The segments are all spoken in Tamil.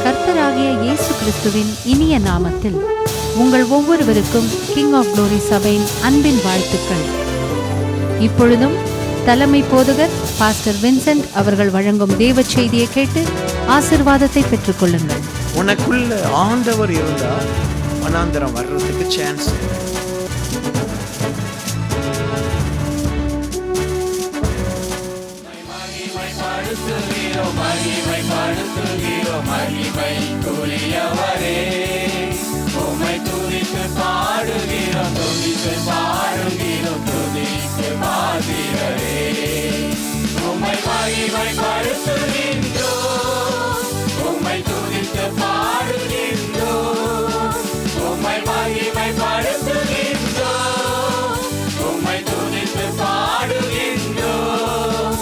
கர்த்தராகிய இயேசு கிறிஸ்துவின் இனிய நாமத்தில் உங்கள் ஒவ்வொருவருக்கும் கிங் ஆஃப் குளோரி சபையின் அன்பின் வாழ்த்துக்கள். இப்பொழுதும் தலைமை போதகர் பாஸ்டர் வின்சென்ட் அவர்கள் வழங்கும் தேவ செய்தியை கேட்டு ஆசீர்வாதத்தை பெற்றுக் கொள்ளுங்கள். உனக்குள்ள ஆண்டவர் இருந்தா வனாந்தரம் வர்றதுக்கு சான்ஸ். மகிமைக்குரியவரே, உம்மை துதித்து பாடுகிறோம், துதித்து பாடுகிறோம், துதித்து பாடுகிறே. உம்மை மகிமைப்படுத்துகின்றோம், உம்மை துதித்து பாடுகின்றோம், உம்மை மகிமைப்படுத்துகின்றோம், உம்மை துதித்து பாடுகின்றோம்,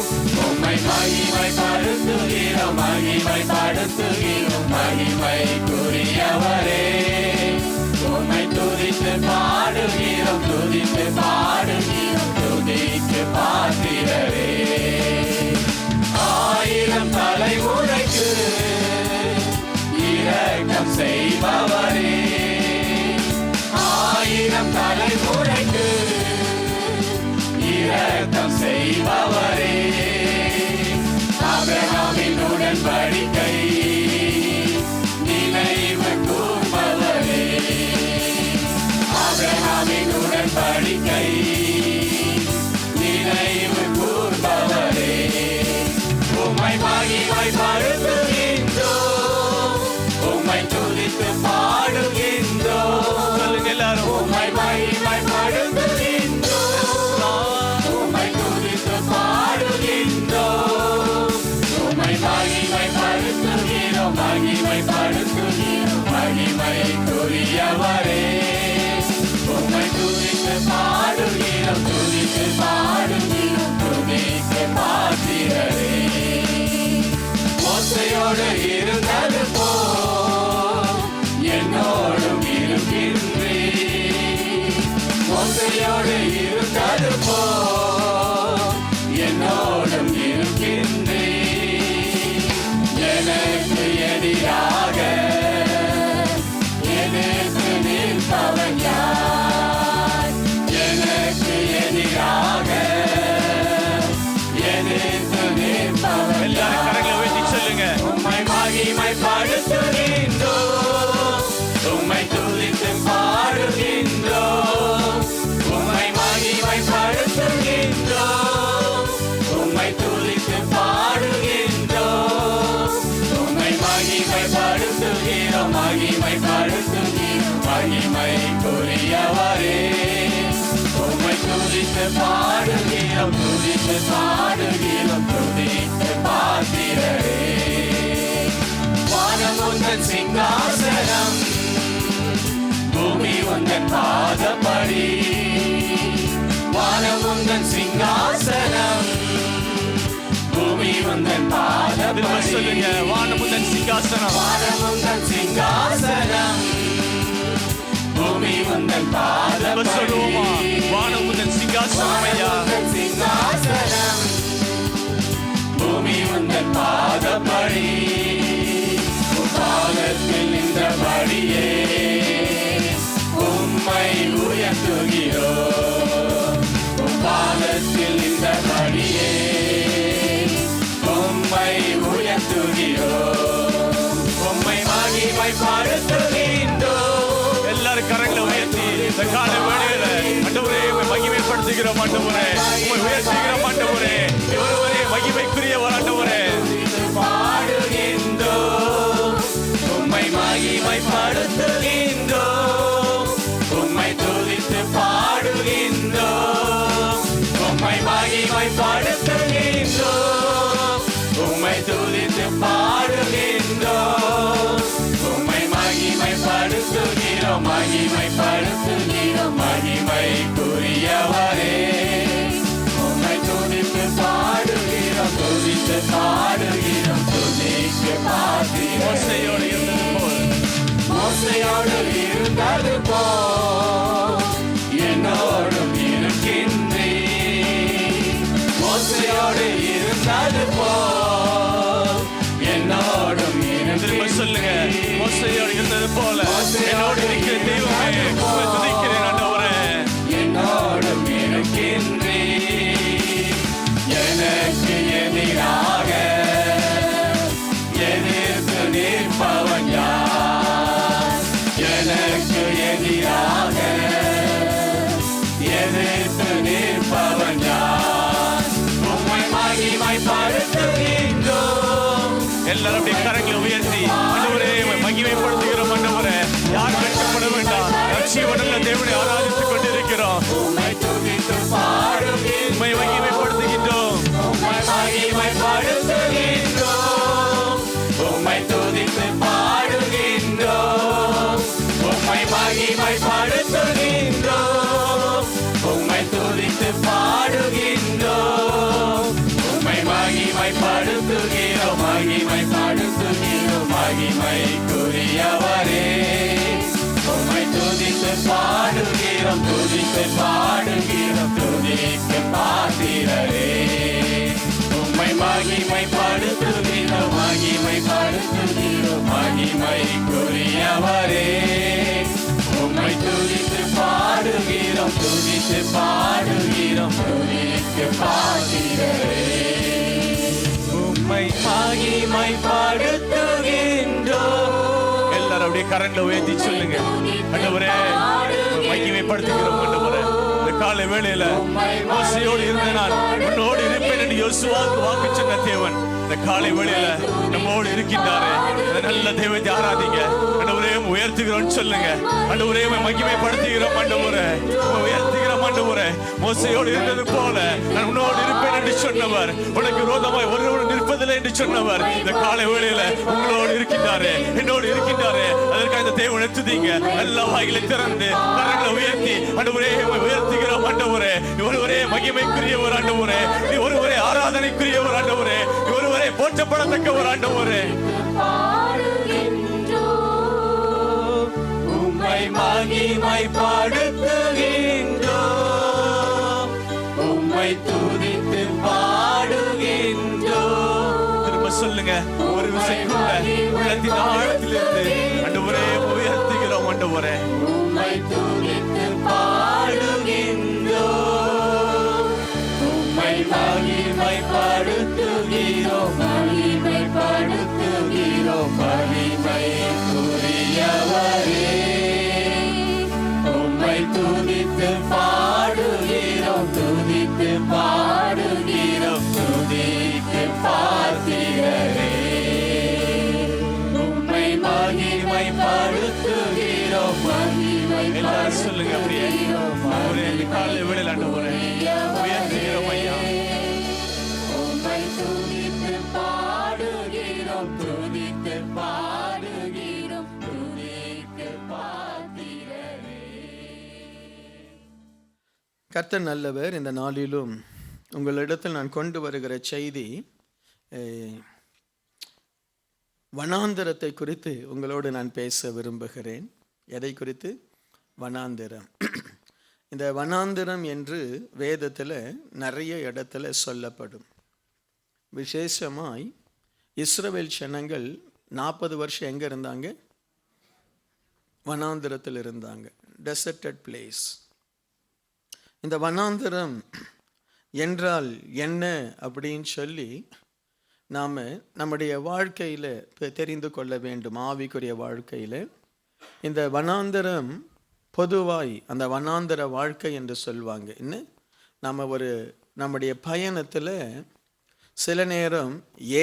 உம்மை மகிமைப்படுத்துகிறோம், மகிமைப்படுத்துகிறோம், மகிமைக்குரியவரே, உம்மை துதித்து பாடுகிறோம், துதித்து பாடுகிறோம், துதித்து பாடுகிறே. ஆயிரம் தலைமுறைக்கு இரக்கம் செய்பவரே, ஆயிரம் தலைமுறைக்கு இரக்கம் செய்பவரே, ஆபிரகாமின் உடன்படிக்கை நினைவு கூர்பவரே, ஆபிரகாமின் உடன்படிக்கை நினைவு கூர்பவரே, உம்மை மகிமைப்படுத்துகின்றோம், உம்மை துதித்து பாடுகின்றோம். சொல்லுங்க எல்லாரும். உம்மை மகிமைப்படுத்துகின்றோம், உம்மை துதித்து பாடுகின்றோம், உம்மை மகிமைப்படுத்துகிறோம், மகிமைப்படுத்துகிறோம், மகிமைக்குரியவரே, உம்மை துதித்து பாடுகிறோம், துதித்து பாடுகிறோம், துதித்து பாடுகிறே. மோசையோடு இருந்தது போல் என்னோடும் இருக்கின்றீர், மோசையோடு இருந்தது போல் என்னோடும் இருக்கின்றீர். எனக்கு எதிராக எதிர்த்து நிற்பவன் யார்? எனக்கு எதிராக எதிர்த்து நிற்பவன் யார்? உம்மை மகிமைப்படுத்துகின்றோம், உம்மை துதித்து பாடுகின்றோம், உம்மை மகிமைப்படுத்துகின்றோம், உம்மை துதித்து பாடுகின்றோம், உம்மை மகிமைப்படுத்துகிறோம், மகிமைப்படுத்துகிறோம், மகிமைக்குரியவரே, உம்மை துதித்து பாடுகிறோம், துதித்து பாடுகிறோம், துதித்து பாடுகிறே. வானம் உந்தன் சிங்காசனம், பூமி உந்தன் பாதப்படி, வானம் உந்தன் சிங்காசனம், பூமி உந்தன் பாதப்படி. சொல்லுங்க. வானம் உந்தன் சிங்காசனம், வானம் உந்தன் சிங்காசனம், பூமி உந்தன் பாதப்படி. வானம் உந்தன் சிங்காசனம், சிங்காசனம், பூமி உந்தன் பாதப்படி. பாதத்தில் நின்றபடியே உம்மை உயர்த்துகிறோம், பாதத்தில் நின்றபடியே உம்மை உயர்த்துகிறோம், உம்மை மகிமைப்படுத்துகின்றோம். எல்லாரும் கரங்களை உயர்த்தி இந்த கால வேளையில ஆண்டவரே உம்மை மகிமைப்படுத்துகிறோம், ஆண்டவரே உம்மை உயர்த்துகிறோம், ஆண்டவரே ஒருவரே மகிமைக்குரியவர், ஆண்டவரே பாடுகின்றோம், உம்மை மகிமைப்படுத்துகின்றோம், உம்மை துதித்து பாடுகின்றோம், உம்மை மகிமைப்படுத்துகின்றோம், உம்மை துதித்து பாடுகின்றோம், உம்மை மகிமைப்படுத்துகிறோம், மகிமைப்படுத்துகிறோம், மகிமைக்குரியவரே, உம்மை துதித்து எனக்கு எதிராக எதிர்த்து நிற்பவன் யார்? எனக்கு எதிராக எதிர்த்து நிற்பவன் யார்? உம்மை மகிமைப்படுத்துகின்றோம். எல்லாரும் அப்படியே கரங்களை உயர்த்தி ஆண்டவரே உம்மை மகிமைப்படுத்துகிறோம். ஆண்டவரே யார் வெட்கப்பட வேண்டாம். ஜீவனுள்ள தேவனை ஆராதித்துக் கொண்டிருக்கிறோம். உம்மை துதித்து பாடுகின்றோம். உம்மை மகிமைப்படுத்துகின்றோம். உம்மை மகிமைப்படுத்துகின்றோம். உம்மை துதித்து பாடுகின்றோம். உம்மை மகிமைப்படுத்துகின்றோம். உம்மை துதித்து பாடுகின்றோம். உம்மை மகிமைப்படுத்துகிறோம். மகிமைப்படுத்துகிறோம். மகிமைக்குரியவரே உம்மை துதித்து பாடுகிறோம். துதித்து பாடுகிறோம். துதிக்கு பாத்திரரே உம்மை மகிமைப்படுத்துகிறோம். மகிமைப்படுத்துகிறோம். மகிமைக்குரியவரே உம்மை துதித்து பாடுகிறோம். துதித்து பாடுகிறோம். துதிக்கு பாத்திரரே உம்மை மகிமைப்படுத்துகின்றோம். எல்லாரும் அப்படியே கரங்களை உயர்த்தி சொல்லுங்க. ஆண்டவரே மகிமைப்படுத்துகிறோம். ஆண்டவரே இந்த காலை வேளையில ஆசையோடு இருந்த நான் உன்னோடு இருப்பேன் என்று யோசுவாவுக்கு வாக்கு சொன்ன தேவன் இந்த காலை வேளையில நம்மோடு இருக்கின்றாரே. இந்த நல்ல தெய்வத்தை ஆராதிங்க. ஆண்டவரே உயர்த்துகிறோம் சொல்லுங்க. ஆண்டவரே மகிமைப்படுத்துகிறோம். ஆண்டவரே உயர்த்துகிறோம். ஆண்டவரே மோசையோடு இருந்தது போல நான் உன்னோடு இருப்பேன் என்று சொன்னவர், உனக்கு விரோதமாய் ஒருவரும் நிற்பதில்லை என்று சொன்னவர் இந்த காலை வேளையில உங்களோடு இருக்கின்றாரே, என்னோடு இருக்கின்றாரே. அதற்காக இந்த தேவனை துதிங்க. எல்லா வாய்களை திறந்து கரங்களை உயர்த்தி ஆண்டவரே உயர்த்துகிறோம். ஆண்டவரே ஒருவரே மகிமைக்குரியவர். ஆண்டவரே ஒருவரே ஆராதனைக்குரியவர். ஆண்டவரே ஒருவரே போற்றப்படத்தக்கவர். ஆண்டவரே உம்மை மகிமைப்படுத்துகின்றோம். உம்மை துதித்து பாடுகின்றோம். திரும்ப சொல்லுங்க. ஒரு விசைக்குள்ள உள்ளத்தின் ஆழத்திலிருந்து ஆண்டவரே உயர்த்துகிறோம். ஆண்டவரே உம்மை துதித்து பாடுகின்றோம். உம்மை மகிமைப்படுத்துகிறோம். மகிமைப்படுத்துகிறோம். மகிமைக்குரியவரே உம்மை துதித்து பாடுகிறோம். துதித்து பாடுகிறோம். துதிக்கு பாத்திரரே உம்மை மகிமைப்படுத்துகிறோம். எல்லாரும் சொல்லுங்க. அப்படியே ஒரே காலை வேளையில ஆண்டவரே உயர்த்துகிறோம். ஐயா உம்மை துதித்து பாடுகிறோம். துதித்து பாடுகிறோம். துதிக்கு பாத்திரரே. கர்த்தர் நல்லவர். இந்த நாளிலும் உங்களிடத்தில் நான் கொண்டு வருகிற செய்தி வனாந்தரத்தை குறித்து உங்களோடு நான் பேச விரும்புகிறேன். எதை குறித்து? வனாந்தரம். இந்த வனாந்தரம் என்று வேதத்தில் நிறைய இடத்துல சொல்லப்படும். விசேஷமாய் இஸ்ரவேல் ஜனங்கள் 40 வருஷம் எங்கே இருந்தாங்க? வனாந்தரத்தில் இருந்தாங்க. Deserted place. இந்த வனாந்தரம் என்றால் என்ன அப்படின்னு சொல்லி நாம் நம்முடைய வாழ்க்கையில் தெரிந்து கொள்ள வேண்டும். ஆவிக்குரிய வாழ்க்கையில் இந்த வனாந்தரம் பொதுவாய் அந்த வனாந்தர வாழ்க்கை என்று சொல்லுவாங்க. இன்னும் நம்ம நம்முடைய பயணத்தில் சில நேரம்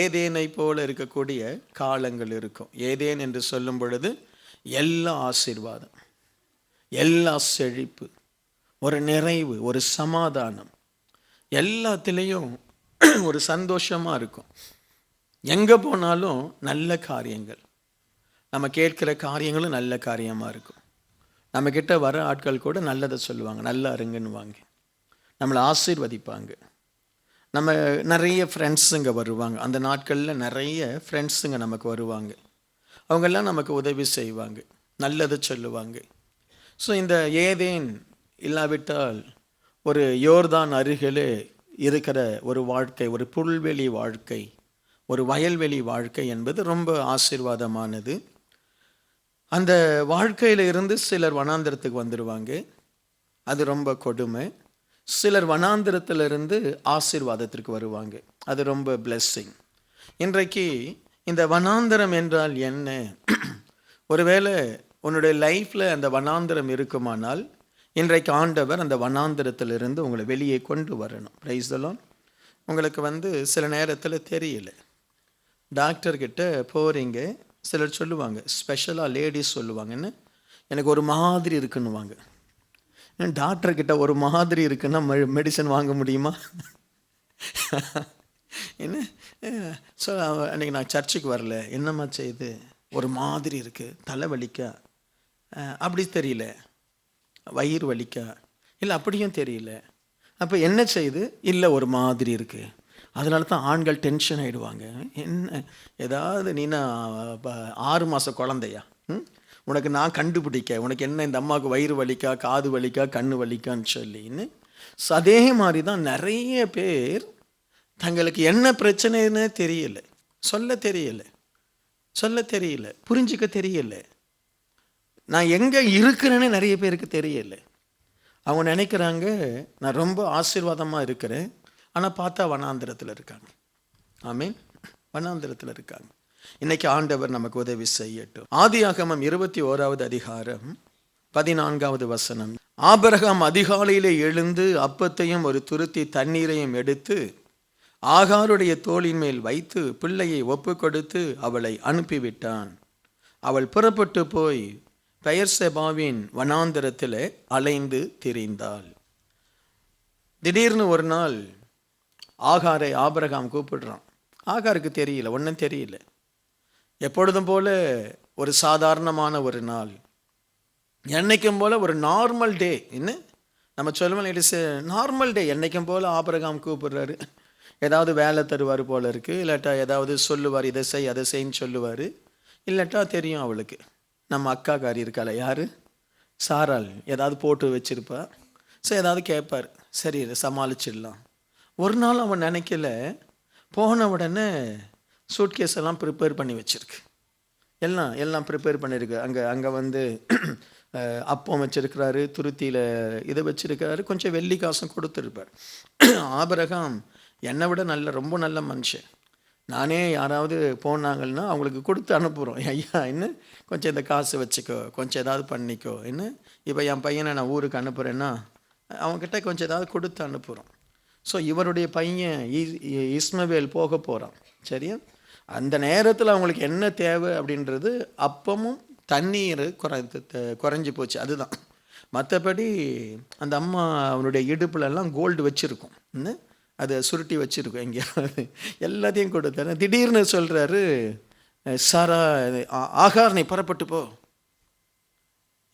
ஏதேனை போல இருக்கக்கூடிய காலங்கள் இருக்கும். ஏதேன் என்று சொல்லும் பொழுது எல்லா ஆசீர்வாதம், எல்லா செழிப்பு, ஒரு நிறைவு, ஒரு சமாதானம், எல்லாத்திலையும் ஒரு சந்தோஷமாக இருக்கும். எங்கே போனாலும் நல்ல காரியங்கள், நம்ம கேட்கிற காரியங்களும் நல்ல காரியமாக இருக்கும். நம்மக்கிட்ட வர ஆட்கள் கூட நல்லதை சொல்லுவாங்க, நல்லா இருங்கன்னுவாங்க, நம்மளை ஆசீர்வதிப்பாங்க. நம்ம நிறைய ஃப்ரெண்ட்ஸுங்க வருவாங்க. அந்த நாட்களில் நிறைய ஃப்ரெண்ட்ஸுங்க நமக்கு வருவாங்க. அவங்கெல்லாம் நமக்கு உதவி செய்வாங்க, நல்லதை சொல்லுவாங்க. ஸோ இந்த ஏதேன் இல்லாவிட்டால் ஒரு யோர்தான் அருகிலே இருக்கிற ஒரு வாழ்க்கை, ஒரு புல்வெளி வாழ்க்கை, ஒரு வயல்வெளி வாழ்க்கை என்பது ரொம்ப ஆசீர்வாதமானது. அந்த வாழ்க்கையில் இருந்து சிலர் வனாந்திரத்துக்கு வந்துடுவாங்க, அது ரொம்ப கொடுமை. சிலர் வனாந்திரத்திலிருந்து ஆசீர்வாதத்திற்கு வருவாங்க. அது ரொம்ப பிளெஸ்ஸிங். இன்றைக்கு இந்த வனாந்தரம் என்றால் என்ன? ஒருவேளை உன்னுடைய லைஃப்பில் அந்த வனாந்தரம் இருக்குமானால் இன்றைக்கு ஆண்டவர் அந்த வனாந்தரத்திலிருந்து உங்களை வெளியே கொண்டு வரணும். Price the Lord. உங்களுக்கு சில நேரத்தில் தெரியல, டாக்டர்கிட்ட போகிறீங்க, சிலர் சொல்லுவாங்க, ஸ்பெஷலாக லேடிஸ் சொல்லுவாங்கன்னு, எனக்கு ஒரு மாதிரி இருக்குன்னுவாங்க. டாக்டர்கிட்ட ஒரு மாதிரி இருக்குன்னா மெடிசன் வாங்க முடியுமா? என்ன? ஸோ அன்றைக்கி நான் சர்ச்சுக்கு வரல, என்னம்மா செய்யுது, ஒரு மாதிரி இருக்குது, தலை வலிக்கா, அப்படி தெரியல, வயிறு வலிக்கா, இல்லை அப்படியும் தெரியல, அப்போ என்ன செய்யுது, இல்லை ஒரு மாதிரி இருக்குது. அதனால தான் ஆண்கள் டென்ஷன் ஆகிடுவாங்க. என்ன ஏதாவது நீனா 6 மாத குழந்தையா, உனக்கு நான் கண்டுபிடிக்க, உனக்கு என்ன இந்த அம்மாவுக்கு வயிறு வலிக்கா, காது வலிக்கா, கண்ணு வலிக்கான்னு சொல்லின்னு. அதே மாதிரி தான் நிறைய பேர் தங்களுக்கு என்ன பிரச்சனைன்னு தெரியல, சொல்ல தெரியல, புரிஞ்சிக்க தெரியல, நான் எங்கே இருக்கிறேன்னு நிறைய பேருக்கு தெரியல. அவங்க நினைக்கிறாங்க நான் ரொம்ப ஆசீர்வாதமாக இருக்கிறேன், ஆனால் பார்த்தா வனாந்திரத்தில் இருக்காங்க. ஆமீன், வனாந்திரத்தில் இருக்காங்க. இன்னைக்கு ஆண்டவர் நமக்கு உதவி செய்யட்டும். ஆதியாகமம் 21வது அதிகாரம் 14வது வசனம். ஆபிரகாம் அதிகாலையிலே எழுந்து அப்பத்தையும் ஒரு துருத்தி தண்ணீரையும் எடுத்து ஆகாருடைய தோளின் மேல் வைத்து பிள்ளையை ஒப்பு கொடுத்து அவளை அனுப்பிவிட்டான். அவள் புறப்பட்டு போய் பெயர்செபாவின் வனாந்தரத்தில் அலைந்து திரிந்தாள். திடீர்னு ஒரு நாள் ஆகாரை ஆபிரகாம் கூப்பிடுறான். ஆகாருக்கு தெரியல, ஒன்றும் தெரியல. எப்பொழுதும் போல ஒரு சாதாரணமான ஒரு நாள், என்னைக்கும் போல ஒரு நார்மல் டே. என்ன நம்ம சொல்லுவோம், இட் இஸ் நார்மல் டே. என்னைக்கும் போல ஆபிரகாம் கூப்பிடுறாரு, ஏதாவது வேலை தருவார் போல இருக்குது, இல்லாட்டா ஏதாவது சொல்லுவார், இதை செய் அதை செய்ன்னு சொல்லுவார். இல்லாட்டா தெரியும் அவளுக்கு நம்ம அக்காக்காரி இருக்காள, யார், சாராள், ஏதாவது போட்டு வச்சிருப்பா. ஸோ ஏதாவது கேட்பார், சரி சமாளிச்சிடலாம். ஒரு நாள் அவன் நினைக்கல, போன உடனே சூட்கேஸ் எல்லாம் ப்ரிப்பேர் பண்ணி வச்சுருக்கு, எல்லாம் ப்ரிப்பேர் பண்ணியிருக்கு. அங்கே அப்பம் வச்சுருக்கிறாரு, துருத்தியில் இதை வச்சுருக்கிறாரு, கொஞ்சம் வெள்ளி காசும் கொடுத்துருப்பார். ஆபிரகாம் என்னை விட ரொம்ப நல்ல மனுஷன். நானே யாராவது போனாங்கன்னா அவங்களுக்கு கொடுத்து அனுப்புகிறோம், ஐயா என்ன கொஞ்சம் இந்த காசு வச்சுக்கோ, கொஞ்சம் ஏதாவது பண்ணிக்கோ, என்ன இப்போ என் பையனை நான் ஊருக்கு அனுப்புகிறேன்னா அவங்கக்கிட்ட கொஞ்சம் ஏதாவது கொடுத்து அனுப்புகிறோம். ஸோ இவருடைய பையன் இஸ்மவேல் போக போகிறான். சரியா? அந்த நேரத்தில் அவங்களுக்கு என்ன தேவை அப்படின்றது அப்பமும் தண்ணீர் குறைஞ்சி போச்சு, அதுதான். மற்றபடி அந்த அம்மா அவனுடைய இடுப்புலெல்லாம் கோல்டு வச்சுருக்கும், அதை சுருட்டி வச்சுருக்கோம், எங்கேயாவது எல்லாத்தையும் கொடுத்தாரு. திடீர்னு சொல்கிறாரு, சாரா ஆகார் நீ புறப்பட்டு போ.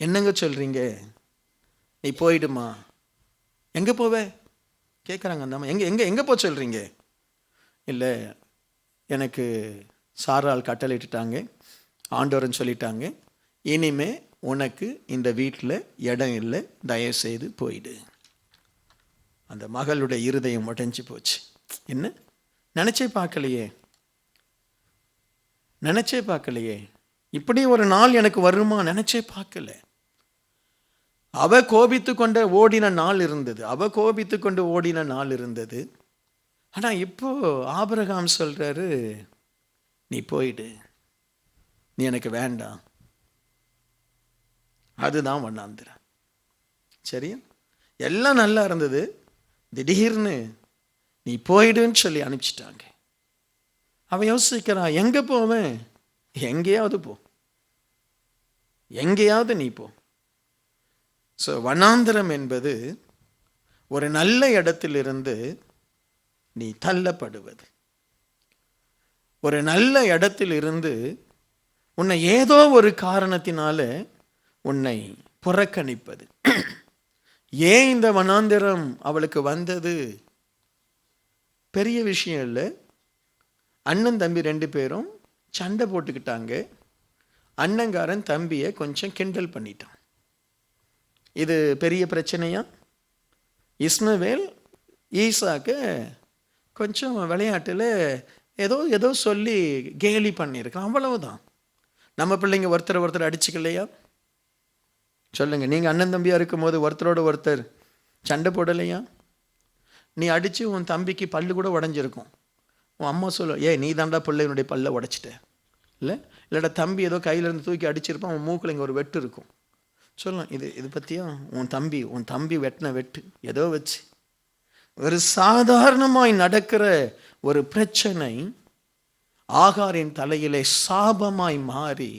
என்னங்க சொல்கிறீங்க, நீ போயிடுமா? எங்கே போவே கேட்குறாங்க அந்த அம்மா. எங்கே போக சொல்கிறீங்க? இல்லை, எனக்கு சாரால் கட்டளையிட்டுட்டாங்க, ஆண்டவர்னு சொல்லிட்டாங்க, இனிமே உனக்கு இந்த வீட்டில் இடம் இல்லை, தயவுசெய்து போயிடு. அந்த மகளுடைய இருதயம் உடைஞ்சு போச்சு. என்ன நினச்சே பார்க்கலையே, இப்படி ஒரு நாள் எனக்கு வருமா நினச்சே பார்க்கல. அவ கோபித்து கொண்டு ஓடின நாள் இருந்தது. ஆனால் இப்போ ஆபிரகாம் சொல்கிறாரு, நீ போயிடு, நீ எனக்கு வேண்டாம். அதுதான் வண்ணாந்திரம். சரியா? எல்லாம் நல்லா இருந்தது, திடீர்னு நீ போயிடுன்னு சொல்லி அனுப்பிச்சிட்டாங்க. அவன் யோசிக்கிறான், எங்கே போவேன்? எங்கேயாவது நீ போ. ஸோ வனாந்திரம் என்பது ஒரு நல்ல இடத்திலிருந்து நீ தள்ளப்படுவது, ஒரு நல்ல இடத்திலிருந்து உன்னை ஏதோ ஒரு காரணத்தினால உன்னை புறக்கணிப்பது. ஏன் இந்த வனாந்திரம் அவளுக்கு வந்தது? பெரிய விஷயம் இல்லை. அண்ணன் தம்பி 2 பேரும் சண்டை போட்டுக்கிட்டாங்க. அண்ணங்காரன் தம்பியை கொஞ்சம் கிண்டல் பண்ணிட்டான். இது பெரிய பிரச்சனையா? இஸ்மவேல் ஈசாக்கு கொஞ்சம் விளையாட்டில் ஏதோ சொல்லி கேலி பண்ணியிருக்கான், அவ்வளவுதான். நம்ம பிள்ளைங்க ஒருத்தர் அடிச்சுக்கலையா? சொல்லுங்கள், நீங்கள் அண்ணன் தம்பியாக இருக்கும்போது ஒருத்தரோட ஒருத்தர் சண்டை போடலையா? நீ அடித்து உன் தம்பிக்கு பல்லு கூட உடஞ்சிருக்கும், உன் அம்மா சொல்லுவா, நீ தாண்டா பிள்ளையினுடைய பல்ல உடைச்சிட்ட, இல்லாட்டா தம்பி ஏதோ கையிலேருந்து தூக்கி அடிச்சிருப்பான், அவன் மூக்கில் இங்கே ஒரு வெட்டு இருக்கும். சொல்லலாம், இது பற்றியா உன் தம்பி வெட்டின வெட்டு ஏதோ வச்சு. ஒரு சாதாரணமாய் நடக்கிற ஒரு பிரச்சனை ஆகாரின் தலையிலே சாபமாய் மாறி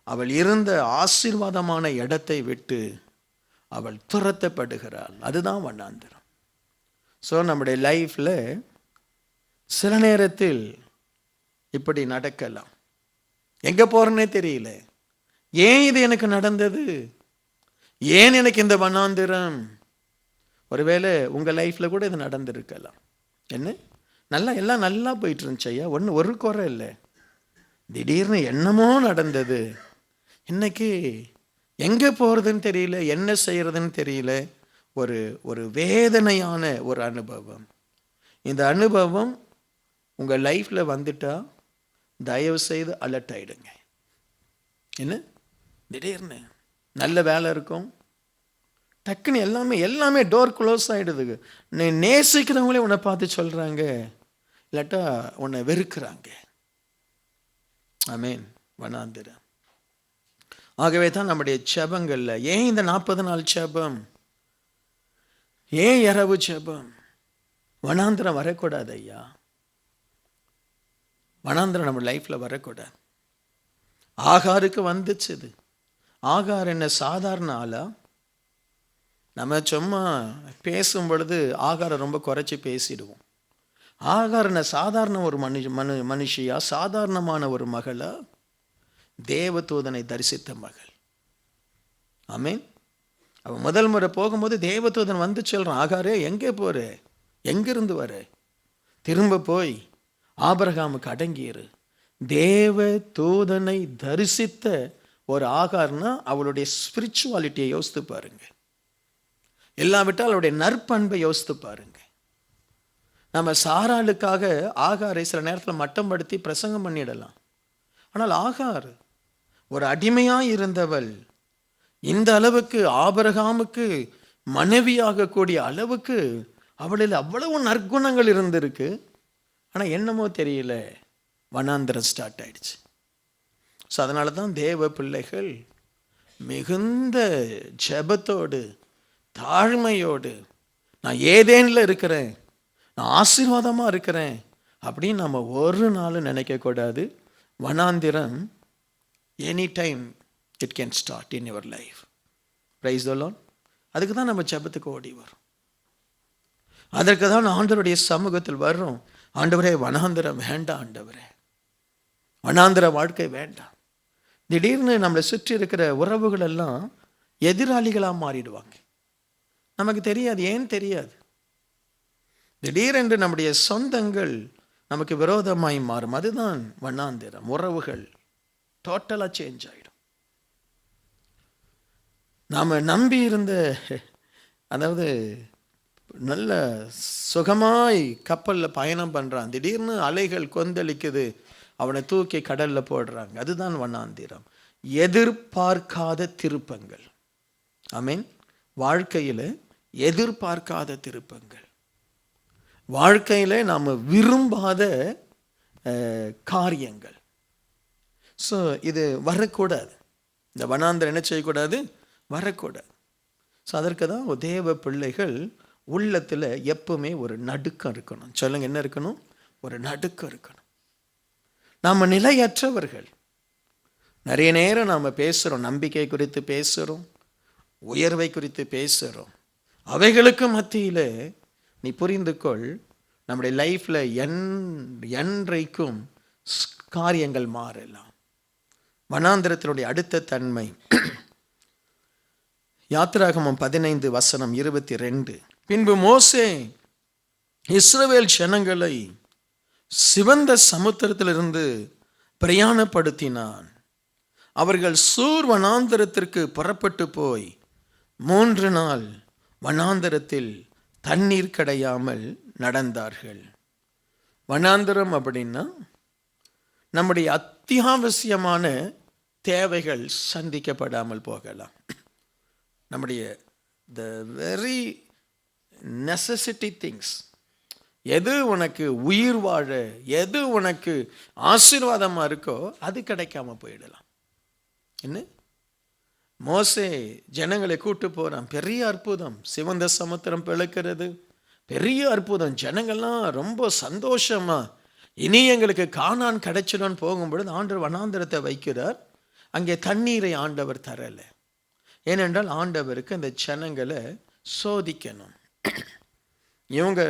அவள் இருந்த ஆசீர்வாதமான இடத்தை விட்டு அவள் துரத்தப்படுகிறாள். அதுதான் வண்ணாந்திரம். ஸோ நம்முடைய லைஃப்பில் சில நேரத்தில் இப்படி நடக்கலாம். எங்கே போகிறேன்னே தெரியல. ஏன் இது எனக்கு நடந்தது? ஏன் எனக்கு இந்த வண்ணாந்திரம்? ஒருவேளை உங்கள் லைஃப்பில் கூட இது நடந்திருக்கலாம். என்ன எல்லாம் நல்லா போயிட்டு இருந்துச்சு ஐயா, ஒரு குறை இல்லை. திடீர்னு என்னமோ நடந்தது. இன்னைக்கு எங்கே போகிறதுன்னு தெரியல, என்ன செய்கிறதுன்னு தெரியல. ஒரு வேதனையான ஒரு அனுபவம். இந்த அனுபவம் உங்கள் லைஃப்பில் வந்துட்டா தயவு செய்து அலர்ட் ஆகிடுங்க. என்ன திடீர்னு நல்ல வேலை இருக்கும், டக்குன்னு எல்லாமே டோர் க்ளோஸ் ஆகிடுது. நீ நேசிக்கிறவங்களே உன்னை பார்த்து சொல்கிறாங்க, இல்லாட்டா உன்னை வெறுக்கிறாங்க. ஆமேன். வண்ணாந்திரம். ஆகவே தான் நம்முடைய ஜெபங்கள்ல ஏன் இந்த 40 நாள் ஜெபம், ஏன் இரவு ஜெபம்? வண்ணாந்திரம் வரக்கூடாது ஐயா. வண்ணாந்திரம் நம்ம லைஃப்பில் வரக்கூடாது. ஆகாருக்கு வந்துச்சு. இது ஆகார் என்ன சாதாரண ஆளா? நம்ம சும்மா பேசும் பொழுது ஆகாரை ரொம்ப குறைச்சி பேசிடுவோம். ஆகார் என்ன சாதாரண ஒரு மனுஷியா, சாதாரணமான ஒரு மகளா? தேவதூதனை தரிசித்த மகள். ஆமேன். அவன் முதல் முறை போகும்போது தேவதூதன் வந்து சொல்கிறான், ஆகாரே எங்கே போற, எங்கிருந்து வர? திரும்ப போய் ஆபிரகாமுக்கு அடங்கியிரு. தேவ தூதனை தரிசித்த ஒரு ஆகார்னா அவளுடைய ஸ்பிரிச்சுவாலிட்டியை யோசித்து பாருங்க. இல்லாவிட்டால் அவளுடைய நற்பண்பை யோசித்து பாருங்க. நம்ம சாராளுக்காக ஆகாரை சில நேரத்தில் மட்டம் படுத்தி பிரசங்கம் பண்ணிடலாம். ஆனால் ஆகார் ஒரு அடிமையாக இருந்தவள் இந்த அளவுக்கு ஆபிரகாமுக்கு மனைவியாக கூடிய அளவுக்கு அவளில் அவ்வளவு நற்குணங்கள் இருந்திருக்கு. ஆனால் என்னமோ தெரியல, வனாந்திரம் ஸ்டார்ட் ஆயிடுச்சு. ஸோ அதனால தான் தேவ பிள்ளைகள் மிகுந்த ஜெபத்தோடு தாழ்மையோடு, நான் ஏதேனில் இருக்கிறேன், நான் ஆசீர்வாதமாக இருக்கிறேன் அப்படின்னு நம்ம ஒரு நாளும் நினைக்கக்கூடாது. வனாந்திரம் any time it can start in your life. Praise the lord. அதுக்கு தான் நம்ம ஜெபத்துக்கு ஓடி வரோம். அதற்கு தான் ஆண்டவருடைய சமூகத்தில் வர்றோம். ஆண்டவரே வனாந்திரம் வேண்டாம், ஆண்டவரே வனாந்திர வாழ்க்கை வேண்டாம். திடீர்னு நம்மளை சுற்றி இருக்கிற உறவுகள் எல்லாம் எதிராளிகளாக மாறிடுவாங்க. நமக்கு தெரியாது, ஏன் தெரியாது. திடீரென்று நம்முடைய சொந்தங்கள் நமக்கு விரோதமாய் மாறும். அதுதான் வண்ணாந்திரம். உறவுகள் டோட்டலாக சேஞ்ச் ஆகிடும். நாம் நம்பி இருந்த, அதாவது நல்ல சுகமாய் கப்பலில் பயணம் பண்ணுறான், திடீர்னு அலைகள் கொந்தளிக்குது, அவனை தூக்கி கடலில் போடுறாங்க. அதுதான் வண்ணாந்திரம். எதிர்பார்க்காத திருப்பங்கள். ஆமீன். வாழ்க்கையில் எதிர்பார்க்காத திருப்பங்கள், வாழ்க்கையில் நாம் விரும்பாத காரியங்கள். ஸோ இது வரக்கூடாது. இந்த வனாந்திரம் என்ன செய்யக்கூடாது? வரக்கூடாது. ஸோ அதற்கு தான் தேவ பிள்ளைகள் உள்ளத்தில் எப்பவுமே ஒரு நடுக்கம் இருக்கணும். சொல்லுங்க, என்ன இருக்கணும்? ஒரு நடுக்கம் இருக்கணும். நாம் நிலையற்றவர்கள். நிறைய நேரம் நாம் பேசுகிறோம், நம்பிக்கை குறித்து பேசுகிறோம், உயர்வை குறித்து பேசுகிறோம். அவைகளுக்கு மத்தியில் நீ புரிந்து கொள், நம்முடைய லைஃப்பில் என்றைக்கும் காரியங்கள் மாறலாம். வனாந்திரத்தினுடைய அடுத்த தன்மை, யாத்திராகமம் 15:22. பின்பு மோசே இஸ்ரவேல் ஜனங்களை சிவந்த சமுத்திரத்திலிருந்து பிரயாணப்படுத்தினான். அவர்கள் சூர் வனாந்திரத்திற்கு புறப்பட்டு போய் 3 நாள் வனாந்திரத்தில் தண்ணீர் கிடையாமல் நடந்தார்கள். வனாந்திரம் அப்படின்னா நம்முடைய அத்தியாவசியமான தேவைகள் சந்திக்கப்படாமல் போகலாம். நம்முடைய the very necessity things, எது உனக்கு உயிர் வாழ, எது உனக்கு ஆசீர்வாதமாக இருக்கோ அது கிடைக்காம போயிடலாம். என்ன மோசே ஜனங்களை கூட்டு போகிறான், பெரிய அற்புதம், சிவந்த சமுத்திரம் பிளக்கிறது, பெரிய அற்புதம். ஜனங்கள்லாம் ரொம்ப சந்தோஷமா இனி எங்களுக்கு கானான் கிடைச்சிடும்னு போகும்பொழுது ஆண்டவர் வனாந்திரத்தை வைக்கிறார். அங்கே தண்ணீரை ஆண்டவர் தரலை. ஏனென்றால் ஆண்டவருக்கு அந்த ஜனங்களை சோதிக்கணும். இவங்க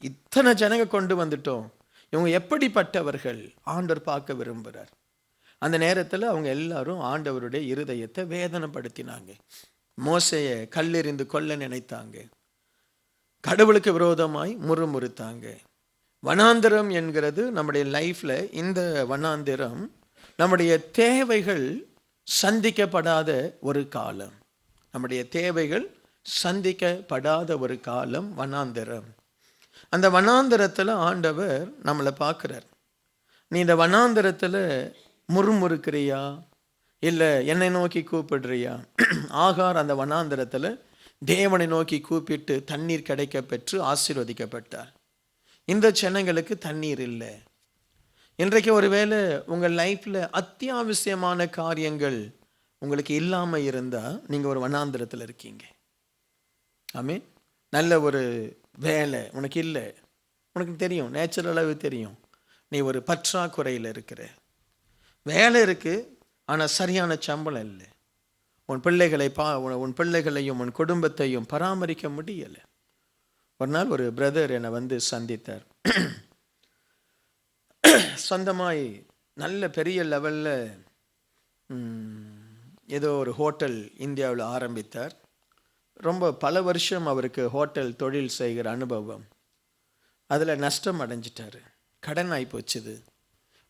இத்தனை ஜனங்க கொண்டு வந்துட்டோம், இவங்க எப்படிப்பட்டவர்கள் ஆண்டவர் பார்க்க விரும்புகிறார். அந்த நேரத்தில் அவங்க எல்லாரும் ஆண்டவருடைய இருதயத்தை வேதனைப்படுத்தினாங்க. மோசையை கல்லெறிந்து கொல்ல நினைத்தாங்க, கடவுளுக்கு விரோதமாய் முறுமுறுத்தாங்க. வனாந்திரம் என்கிறது நம்முடைய லைஃப்பில், இந்த வனாந்திரம் நம்முடைய தேவைகள் சந்திக்கப்படாத ஒரு காலம். நம்முடைய தேவைகள் சந்திக்கப்படாத ஒரு காலம் வனாந்திரம். அந்த வனாந்திரத்தில் ஆண்டவர் நம்மளை பார்க்குறார். நீ இந்த வனாந்திரத்தில் முறுமுறுக்கிறியா, இல்லை என்னை நோக்கி கூப்பிடுறியா? ஆகார் அந்த வனாந்திரத்தில் தேவனை நோக்கி கூப்பிட்டு தண்ணீர் கிடைக்க பெற்று ஆசீர்வதிக்கப்பட்டார். இந்த ஜனங்களுக்கு தண்ணீர் இல்லை. இன்றைக்கு ஒருவேளை உங்கள் லைஃப்பில் அத்தியாவசியமான காரியங்கள் உங்களுக்கு இல்லாமல் இருந்தால் நீங்கள் ஒரு வனாந்திரத்தில் இருக்கீங்க. ஆமென். நல்ல ஒரு வேலை உனக்கு இல்லை, உனக்கு தெரியும், நேச்சுரலாகவே தெரியும், நீ ஒரு பற்றாக்குறையில் இருக்கிற. வேலை இருக்குது, ஆனால் சரியான சம்பளம் இல்லை. உன் பிள்ளைகளையும் உன் குடும்பத்தையும் பராமரிக்க முடியலை. ஒரு நாள் ஒரு பிரதர் என்னை வந்து சந்தித்தார். சொந்தமாய் நல்ல பெரிய லெவலில் ஏதோ ஒரு ஹோட்டல் இந்தியாவில் ஆரம்பித்தார். ரொம்ப பல வருஷம் அவருக்கு ஹோட்டல் தொழில் செய்கிற அனுபவம். அதில் நஷ்டம் அடைஞ்சிட்டார், கடன் ஆகி போச்சுது.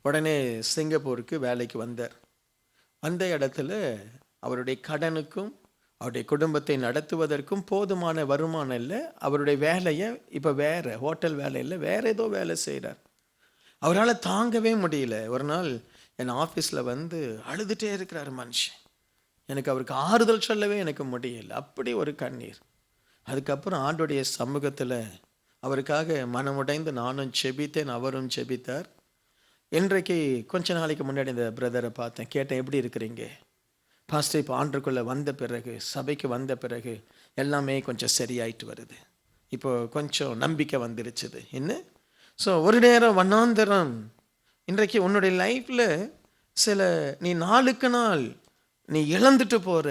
உடனே சிங்கப்பூருக்கு வேலைக்கு வந்தார். வந்த இடத்துல அவருடைய கடனுக்கும் அவருடைய குடும்பத்தை நடத்துவதற்கும் போதுமான வருமானம் இல்லை. அவருடைய வேலையை இப்போ வேறு ஹோட்டல் வேலையில் வேறு ஏதோ வேலை செய்கிறார். அவரால் தாங்கவே முடியல. ஒரு நாள் என் ஆஃபீஸில் வந்து அழுதுகிட்டே இருக்கிறார் மனுஷன். எனக்கு அவருக்கு ஆறுதல் சொல்லவே எனக்கு முடியல, அப்படி ஒரு கண்ணீர். அதுக்கப்புறம் ஆண்டுடைய சமூகத்தில் அவருக்காக மனமுடைந்து நானும் செபித்தேன், அவரும் செபித்தார். இன்றைக்கு கொஞ்ச நாளைக்கு முன்னாடி இந்த பிரதரை பார்த்தேன், கேட்டேன், எப்படி இருக்கிறீங்க பாஸ்டர்? இப்போ ஆண்டுக்குள்ளே வந்த பிறகு, சபைக்கு வந்த பிறகு எல்லாமே கொஞ்சம் சரியாயிட்டு வருது, இப்போ கொஞ்சம் நம்பிக்கை வந்துருச்சுது. என்ன? ஸோ ஒரு நேரம் வண்ணாந்தரம். இன்றைக்கு உன்னுடைய லைஃப்பில் சில நீ நாளுக்கு நாள் நீ இழந்துட்டு போகிற,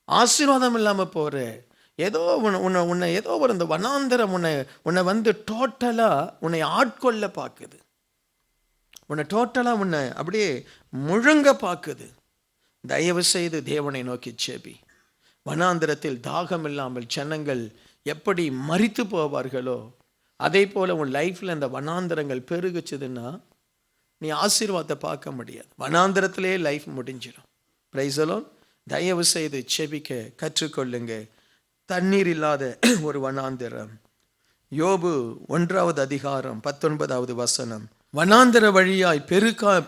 ஆசீர்வாதம் இல்லாமல் போகிற, ஏதோ உன்னை ஏதோ ஒரு இந்த வனாந்தரம் உன்னை வந்து டோட்டலாக உன்னை ஆட்கொள்ள பார்க்குது, உன்னை டோட்டலாக உன்னை அப்படியே முழுங்க பார்க்குது. தயவு செய்து தேவனை நோக்கி செபி. வனாந்திரத்தில் தாகம் இல்லாமல் ஜனங்கள் எப்படி மரித்து போவார்களோ அதே போல் உன் லைஃப்பில் இந்த வனாந்திரங்கள் பெருகுச்சுதுன்னா நீ ஆசீர்வாதத்தை பார்க்க முடியாது. வனாந்திரத்திலே லைஃப் முடிஞ்சிடும். Price the Lord. தயவு செய்து செபிக்க கற்றுக்கொள்ளுங்க. தண்ணீர் இல்லாத ஒரு வனாந்திரம். யோபு 1வது அதிகாரம் 19வது வசனம். வனாந்திர வழியாய்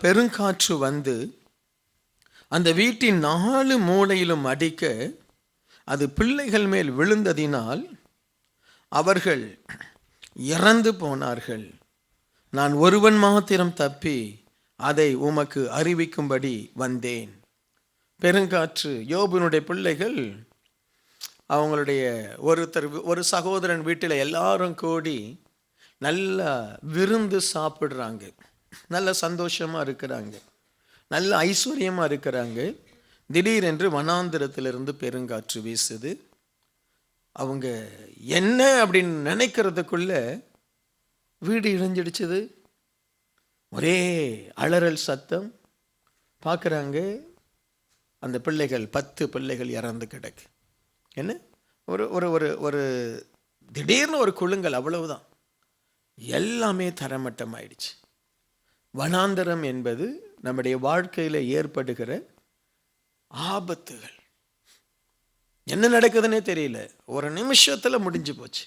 பெருங்காற்று வந்து அந்த வீட்டின் 4 மூலையிலும் அடிக்க அது பிள்ளைகள் மேல் விழுந்ததினால் அவர்கள் இறந்து போனார்கள். நான் ஒருவன் மாத்திரம் தப்பி அதை உமக்கு அறிவிக்கும்படி வந்தேன். பெருங்காற்று. யோபுனுடைய பிள்ளைகள் அவங்களுடைய ஒரு சகோதரன் வீட்டில் எல்லாரும் கூடி நல்லா விருந்து சாப்பிட்றாங்க, நல்ல சந்தோஷமாக இருக்கிறாங்க, நல்ல ஐஸ்வர்யமாக இருக்கிறாங்க. திடீரென்று வனாந்திரத்திலிருந்து பெருங்காற்று வீசுது. அவங்க என்ன அப்படின்னு நினைக்கிறதுக்குள்ள வீடு இழஞ்சிடுச்சுது. ஒரே அலறல் சத்தம். பார்க்குறாங்க, அந்த பிள்ளைகள் 10 பிள்ளைகள் இறந்து கிடக்கு. என்ன? ஒரு ஒரு ஒரு ஒரு திடீர்னு ஒரு குலுங்கல், அவ்வளவுதான். எல்லாமே தரமட்டம் ஆயிடுச்சு. வனாந்தரம் என்பது நம்முடைய வாழ்க்கையில் ஏற்படுகிற ஆபத்துகள். என்ன நடக்குதுன்னே தெரியல, ஒரு நிமிஷத்தில் முடிஞ்சு போச்சு.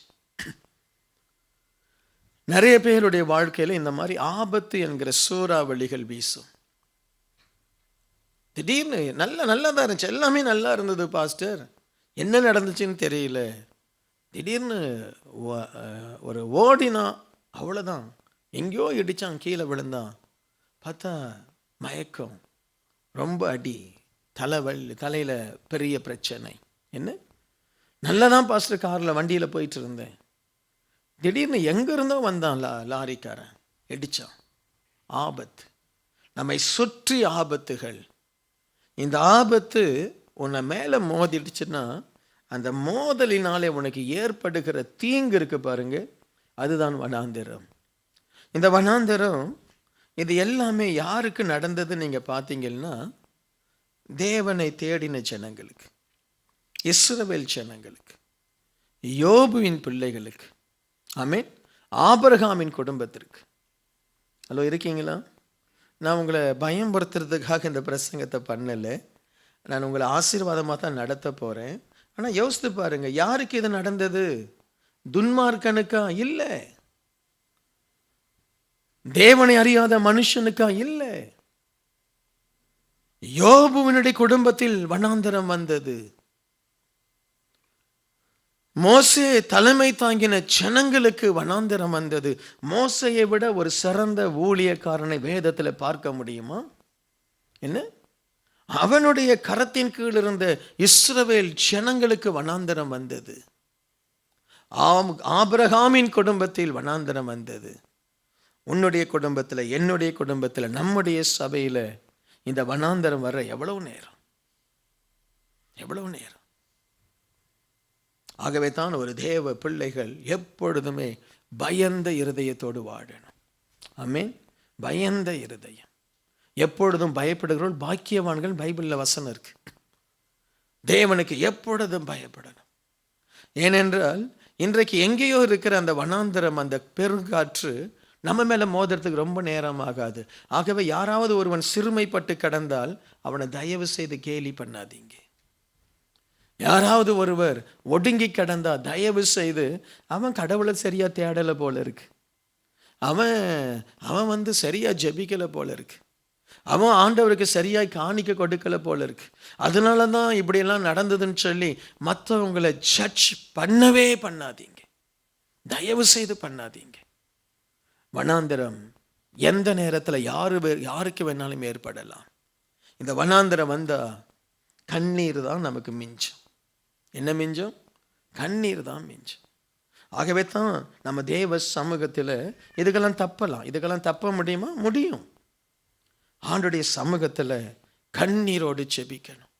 நிறைய பேருடைய வாழ்க்கையில் இந்த மாதிரி ஆபத்து என்கிற சூறாவளிகள் வீசும். திடீர்னு நல்லதாக இருந்துச்சு, எல்லாமே நல்லா இருந்தது பாஸ்டர், என்ன நடந்துச்சுன்னு தெரியல, திடீர்னு ஒரு ஓடினா அவ்வளோதான், எங்கேயோ இடித்தான், கீழே விழுந்தான். பார்த்தா மயக்கம், ரொம்ப அடி, தலையில் பெரிய பிரச்சனை. என்ன, நல்லதான் பாஸ்டர் காரில் வண்டியில் போயிட்டு இருந்தேன், திடீர்னு எங்கேருந்தோ வந்தான் லாரிக்காரன், இடித்தான். ஆபத்து, நம்மை சுற்றி ஆபத்துகள். இந்த ஆபத்து உன்னை மேலே மோதிடுச்சுன்னா அந்த மோதலினாலே உனக்கு ஏற்படுகிற தீங்கு இருக்கு பாருங்க, அதுதான் வனாந்திரம். இந்த வனாந்திரம் இது எல்லாமே யாருக்கு நடந்தது நீங்கள் பார்த்தீங்கன்னா, தேவனை தேடின ஜனங்களுக்கு, இஸ்ரவேல் ஜனங்களுக்கு, யோபுவின் பிள்ளைகளுக்கு, ஆமென், ஆபிரகாமின் குடும்பத்திற்கு. ஹலோ, இருக்கீங்களா? நான் உங்களை பயம்படுத்துறதுக்காக இந்த பிரசங்கத்தை பண்ணலை, நான் உங்களை ஆசீர்வாதமாக தான் நடத்த போகிறேன். ஆனால் யோசித்து பாருங்க, யாருக்கு இது நடந்தது? துன்மார்க்கனுக்கா? இல்லை. தேவனை அறியாத மனுஷனுக்கா? இல்லை. யோபுவினுடைய குடும்பத்தில் வனாந்தரம் வந்தது. மோசே தலைமை தாங்கின ஜனங்களுக்கு வனாந்தரம் வந்தது. மோசையை விட ஒரு சிறந்த ஊழியக்காரனை வேதத்தில் பார்க்க முடியுமா? என்ன, அவனுடைய கரத்தின் கீழ் இருந்த இஸ்ரவேல் ஜனங்களுக்கு வனாந்தரம் வந்தது. ஆபிரகாமின் குடும்பத்தில் வனாந்தரம் வந்தது. உன்னுடைய குடும்பத்தில், என்னுடைய குடும்பத்தில், நம்முடைய சபையில் இந்த வனாந்தரம் வர எவ்வளவு நேரம், எவ்வளவு நேரம்? ஆகவே தான் ஒரு தேவ பிள்ளைகள் எப்பொழுதுமே பயந்த இருதயத்தோடு வாழணும். ஆமென். பயந்த இருதயம். எப்பொழுதும் பயப்படுகிறவர்கள் பாக்கியவான்கள், பைபிளில் வசனம் இருக்கு. தேவனுக்கு எப்பொழுதும் பயப்படணும். ஏனென்றால் இன்றைக்கு எங்கேயோ இருக்கிற அந்த வனாந்தரம், அந்த பெருங்காற்று நம்ம மேலே மோதுறதுக்கு ரொம்ப நேரம் ஆகாது. ஆகவே யாராவது ஒருவன் சிறுமைப்பட்டு கடந்தால் அவனை தயவு செய்து கேலி பண்ணாதீங்க. யாராவது ஒருவர் ஒடுங்கி கடந்தா தயவு செய்து, அவன் கடவுளை சரியா தேடலை போல இருக்கு, அவன் சரியா ஜெபிக்கலை போல இருக்கு, அவன் ஆண்டவருக்கு சரியாய் காணிக்க கொடுக்கல போல இருக்கு, அதனால தான் இப்படியெல்லாம் நடந்ததுன்னு சொல்லி மற்றவங்களை ஜட்ஜ் பண்ணவே பண்ணாதீங்க, தயவு செய்து பண்ணாதீங்க. வனாந்திரம் எந்த நேரத்தில் யாருக்கு வேணாலும் ஏற்படலாம். இந்த வனாந்திரம் வந்தா கண்ணீர் தான் நமக்கு மிஞ்சும். என்ன மிஞ்சும்? கண்ணீர் தான் மிஞ்சும். ஆகவே தான் நம்ம தேவ சமூகத்தில் இதுக்கெல்லாம் தப்பலாம். இதுக்கெல்லாம் தப்ப முடியுமா? முடியும். ஆண்டுடைய சமூகத்தில் கண்ணீரோடு செபிக்கணும்,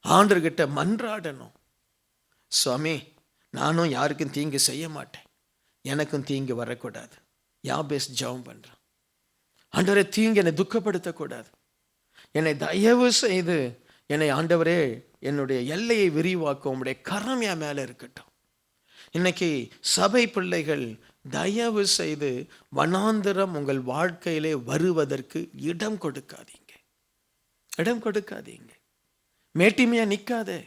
ஆண்டர்கிட்ட மன்றாடணும். சுவாமி, நானும் யாருக்கும் தீங்கு செய்ய மாட்டேன், எனக்கும் தீங்கு வரக்கூடாது. யாபேஸ் ஜெபம் பண்றான், ஆண்டவரே தீங்கு என்னை துக்கப்படுத்தக்கூடாது, என்னை தயவு செய்து என்னை ஆண்டவரே என்னுடைய எல்லையை விரிவாக்க உம்முடைய கரம் என் மேலே இருக்கட்டும். இன்னைக்கு சபை பிள்ளைகள் தயவு செய்து வனாந்திரம் உங்கள் வாழ்க்கையிலே வருவதற்கு இடம் கொடுக்காதீங்க, இடம் கொடுக்காதீங்க. மேட்டிமையா நிற்காதே,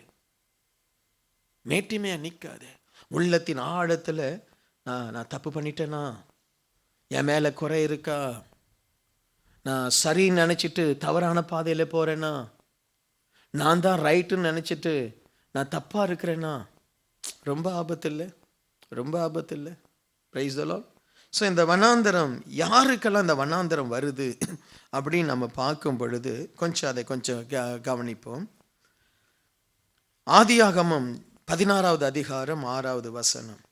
மேட்டிமையா நிற்காதே. உள்ளத்தின் ஆழத்தில் நான் தப்பு பண்ணிட்டேனா, என் மேலே குறை இருக்கா, நான் சரின்னு நினச்சிட்டு தவறான பாதையில் போகிறேன்னா, நான் தான் ரைட்டுன்னு நினச்சிட்டு நான் தப்பாக இருக்கிறேன்னா, ரொம்ப ஆபத்து இல்லை, ரொம்ப ஆபத்து இல்லை. Price the Lord. ஸோ இந்த வனாந்தரம் யாருக்கெல்லாம் இந்த வனாந்தரம் வருது அப்படின்னு நம்ம பார்க்கும் பொழுது அதை கொஞ்சம் கவனிப்போம். ஆதியாகமம் 16வது அதிகாரம் 6வது வசனம்.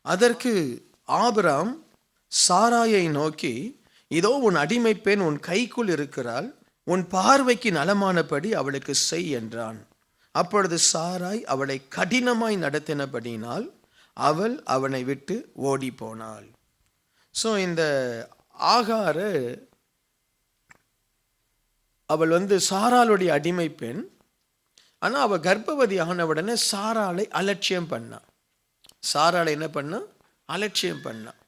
அதற்கு ஆபிராம் சாராயை நோக்கி, இதோ உன் அடிமை பெண் உன் கைக்குள் இருக்கிறாள், உன் பார்வைக்கு நலமானபடி அவளுக்கு செய் என்றான். அப்பொழுது சாராய் அவளை கடினமாய் நடத்தினபடினால் அவள் அவனை விட்டு ஓடி போனாள். ஸோ இந்த ஆகார், அவள் சாராளுடைய அடிமை பெண். ஆனால் அவள் கர்ப்பவதி ஆனவுடனே சாராளை அலட்சியம் பண்ணான். சாராளை என்ன பண்ணா? அலட்சியம் பண்ணான்.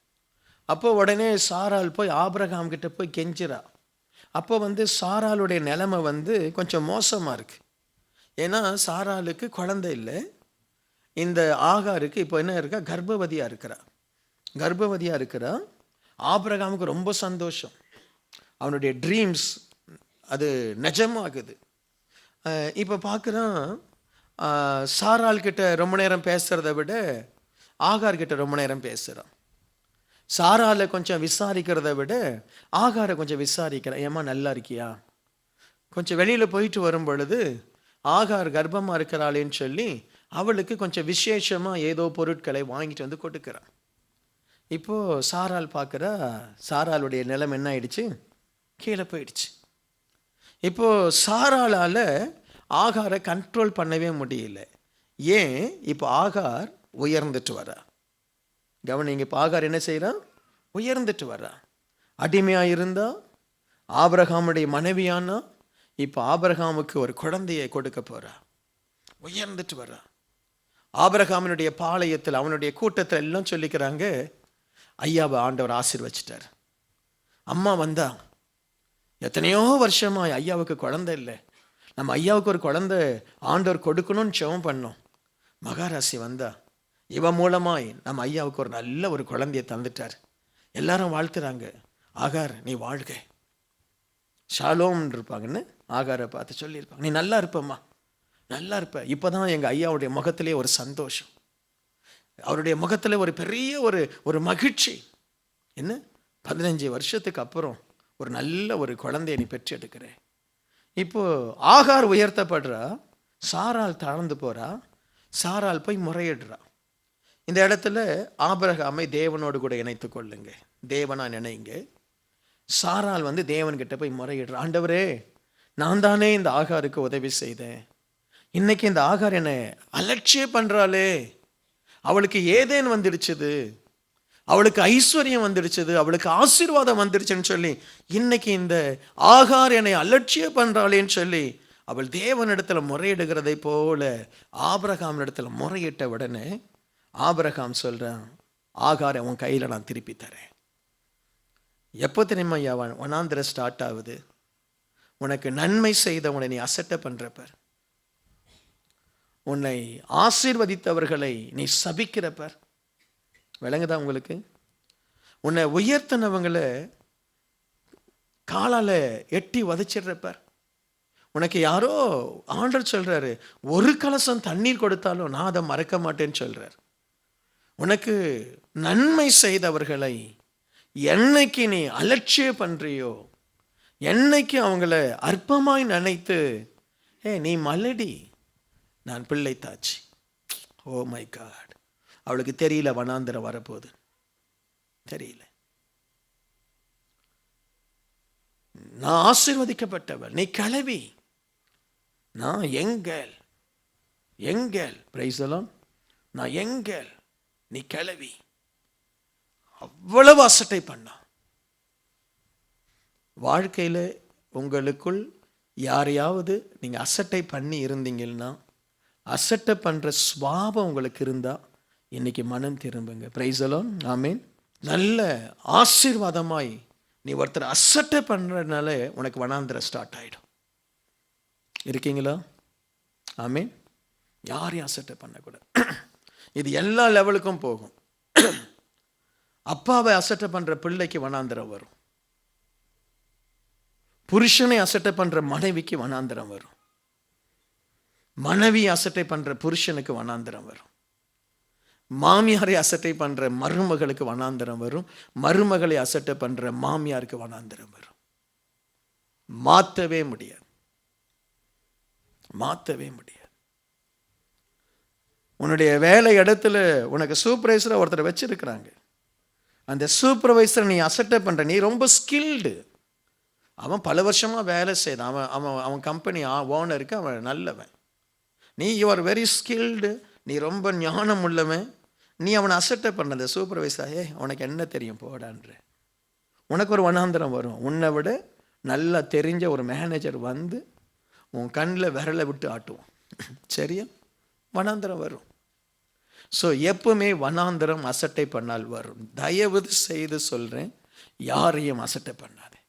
அப்போ உடனே சாராள் போய் ஆபிரகாம் கிட்ட போய் கெஞ்சிரா. அப்போ சாராளுடைய நிலைமை கொஞ்சம் மோசமாக இருக்கு. ஏன்னா சாராளுக்கு குழந்தை இல்லை, இந்த ஆகாருக்கு இப்போ என்ன இருக்கா? கர்ப்பவதியாக இருக்கிறா. கர்ப்பவதியாக இருக்கிறா. ஆபிரகாமுக்கு ரொம்ப சந்தோஷம், அவனுடைய ட்ரீம்ஸ் அது நிஜமாகுது. இப்போ பார்க்குறான், சாராள் கிட்ட ரொம்ப நேரம் பேசுகிறத விட ஆகார் கிட்ட ரொம்ப நேரம் பேசுகிறான். சாராளை கொஞ்சம் விசாரிக்கிறத விட ஆகாரை கொஞ்சம் விசாரிக்கிறான். ஏம்மா நல்லா இருக்கியா? கொஞ்சம் வெளியில் போயிட்டு வரும் பொழுது ஆகார் கர்ப்பமாக இருக்கிறாளேன்னு சொல்லி அவளுக்கு கொஞ்சம் விசேஷமாக ஏதோ பொருட்களை வாங்கிட்டு வந்து கொடுக்குறான். இப்போது சாராள் பார்க்குறா, சாராளுடைய நிலம் என்ன ஆயிடுச்சு? கீழே போயிடுச்சு. இப்போது சாராளால் ஆகாரை கண்ட்ரோல் பண்ணவே முடியல. ஏன்? இப்போ ஆகார் உயர்ந்துட்டு வரா. கவனிங்க, இப்போ ஆகார் என்ன செய்கிறான்? உயர்ந்துட்டு வரா. அடிமையாக இருந்தா, ஆபிரகாமுடைய மனைவியானா, இப்போ ஆபிரகாமுக்கு ஒரு குழந்தையை கொடுக்க போறா. உயர்ந்துட்டு வரா. ஆபிரகாமினுடைய பாளையத்தில் அவனுடைய கூட்டத்தில் எல்லாம் சொல்லிக்கிறாங்க, ஐயாவை ஆண்டவர் ஆசீர்வச்சிட்டார். அம்மா வந்தா, எத்தனையோ வருஷமா ஐயாவுக்கு குழந்தை இல்லை, நம்ம ஐயாவுக்கு ஒரு குழந்தை ஆண்டவர் கொடுக்கணும்னு ஜெபம் பண்ணோம். மகாராசி வந்தா, இவன் மூலமாய் நம்ம ஐயாவுக்கு ஒரு நல்ல ஒரு குழந்தையை தந்துட்டார். எல்லாரும் வாழ்த்துறாங்க, ஆகார் நீ வாழ்க, ஷாலோம் இருப்பாங்கன்னு ஆகாரை பார்த்து சொல்லியிருப்பாங்க. நீ நல்லா இருப்பம்மா, நல்லா இருப்ப. இப்போதான் எங்கள் ஐயாவுடைய முகத்திலே ஒரு சந்தோஷம், அவருடைய முகத்தில் ஒரு பெரிய ஒரு மகிழ்ச்சி. என்ன, 15 வருஷத்துக்கு அப்புறம் ஒரு நல்ல ஒரு குழந்தையை நீ பெற்றெடுக்கிற. இப்போ ஆகார் உயர்த்தப்படுறா, சாராள் தாழ்ந்து போறா. சாராள் போய் முறையிடுறா. இந்த இடத்துல ஆபிரகாமை தேவனோடு கூட இணைத்து கொள்ளுங்க, தேவனா நினைங்க. சாராள் தேவன்கிட்ட போய் முறையிடுற, ஆண்டவரே நான் தானே இந்த ஆகாருக்கு உதவி செய்தேன், இன்னைக்கு இந்த ஆகார் என்னை அலட்சியம் பண்றாளே, அவளுக்கு ஏதேன் வந்துடுச்சுது, அவளுக்கு ஐஸ்வர்யம் வந்துடுச்சுது, அவளுக்கு ஆசீர்வாதம் வந்துடுச்சுன்னு சொல்லி இன்னைக்கு இந்த ஆகார் என்னை அலட்சியம் பண்றாளேன்னு சொல்லி அவள் தேவனிடத்துல முறையிடுகிறதை போல ஆபிரகாமிடத்துல முறையிட்ட உடனே ஆபிரகாம் சொல்றான், ஆகாரை உன் கையில நான் திருப்பி தரேன். எப்போ தெரியுமா ஐயா வனாந்திரம் ஸ்டார்ட் ஆகுது? உனக்கு நன்மை செய்தவனை நீ அசட்டை பண்றப்பர், உன்னை ஆசீர்வதித்தவர்களை நீ சபிக்கிறப்பர். விளங்குதா உங்களுக்கு? உன்னை உயர்த்தினவங்களை காலால எட்டி வதச்சிடுறப்பர். உனக்கு யாரோ ஆண்டவர் சொல்றாரு, ஒரு கலசம் தண்ணீர் கொடுத்தாலும் நான் அதை மறக்க மாட்டேன்னு சொல்றார். உனக்கு நன்மை செய்தவர்களை என்னைக்கு நீ அலட்சியம் பண்றியோ, என்னைக்கு அவங்கள அற்பமாய் நினைத்து நீ மலடி, நான் பிள்ளை தாச்சி. ஓ மை காட், அவளுக்கு தெரியல வனாந்திரம் வரப்போகுது, தெரியல. நான் ஆசீர்வதிக்கப்பட்டவள், நீ கிளவி, நான் எங்கள் பிரைஸ் எல்லாம், நான் எங்கள், நீ கிளவி. அவ்வளவு அசட்டை பண்ணா. வாழ்க்கையில் உங்களுக்குள் யாரையாவது நீங்கள் அசட்டை பண்ணி இருந்தீங்கன்னா, அசட்டை பண்ணுற சுபாவம் உங்களுக்கு இருந்தால் இன்னைக்கு மனம் திரும்புங்க. பிரைஸ் எல்லாம், ஆமீன். நல்ல ஆசீர்வாதமாய் நீ ஒருத்தர் அசட்டை பண்ணுறதுனால உனக்கு வனாந்திரம் ஸ்டார்ட் ஆகிடும். இருக்கீங்களா? ஆமீன். யாரையும் அசட்டை பண்ணக்கூடாது. இது எல்லா லெவலுக்கும் போகும். அப்பாவை அசட்டை பண்ணுற பிள்ளைக்கு வனாந்திரம் வரும், புருஷனை அசட்டை பண்ணுற மனைவிக்கு வனாந்திரம் வரும், மனைவி அசட்டை பண்ணுற புருஷனுக்கு வனாந்திரம் வரும், மாமியாரை அசட்டை பண்ணுற மருமகளுக்கு வனாந்திரம் வரும், மருமகளை அசட்டை பண்ணுற மாமியாருக்கு வனாந்திரம் வரும். மாற்றவே முடியாது, மாற்றவே முடியாது. உன்னுடைய வேலை இடத்துல உனக்கு சூப்பர்வைசராக ஒருத்தரை வச்சிருக்கிறாங்க. அந்த சூப்பர்வைசரை நீ அசட்டை பண்ணுற, நீ ரொம்ப ஸ்கில்டு, அவன் பல வருஷமாக வேலை செய்தான், அவன் கம்பெனி ஓனருக்கு அவன் நல்லவன், நீ யூஆர் வெரி ஸ்கில்டு, நீ ரொம்ப ஞானம் உள்ளவன், நீ அவனை அசட்டை பண்ண அந்த சூப்பர்வைசர், உனக்கு என்ன தெரியும் போடான்ற, உனக்கு ஒரு வனாந்திரம் வரும். உன்னை விட நல்லா தெரிஞ்ச ஒரு மேனேஜர் உன் கண்ணில் விரலை விட்டு ஆட்டுவான். சரியா? வனாந்திரம் வரும். ஸோ எப்பவுமே வனாந்திரம் அசட்டை பண்ணால் வரும். தயவு செய்து சொல்கிறேன், யாரையும் அசட்டை பண்ணாதே.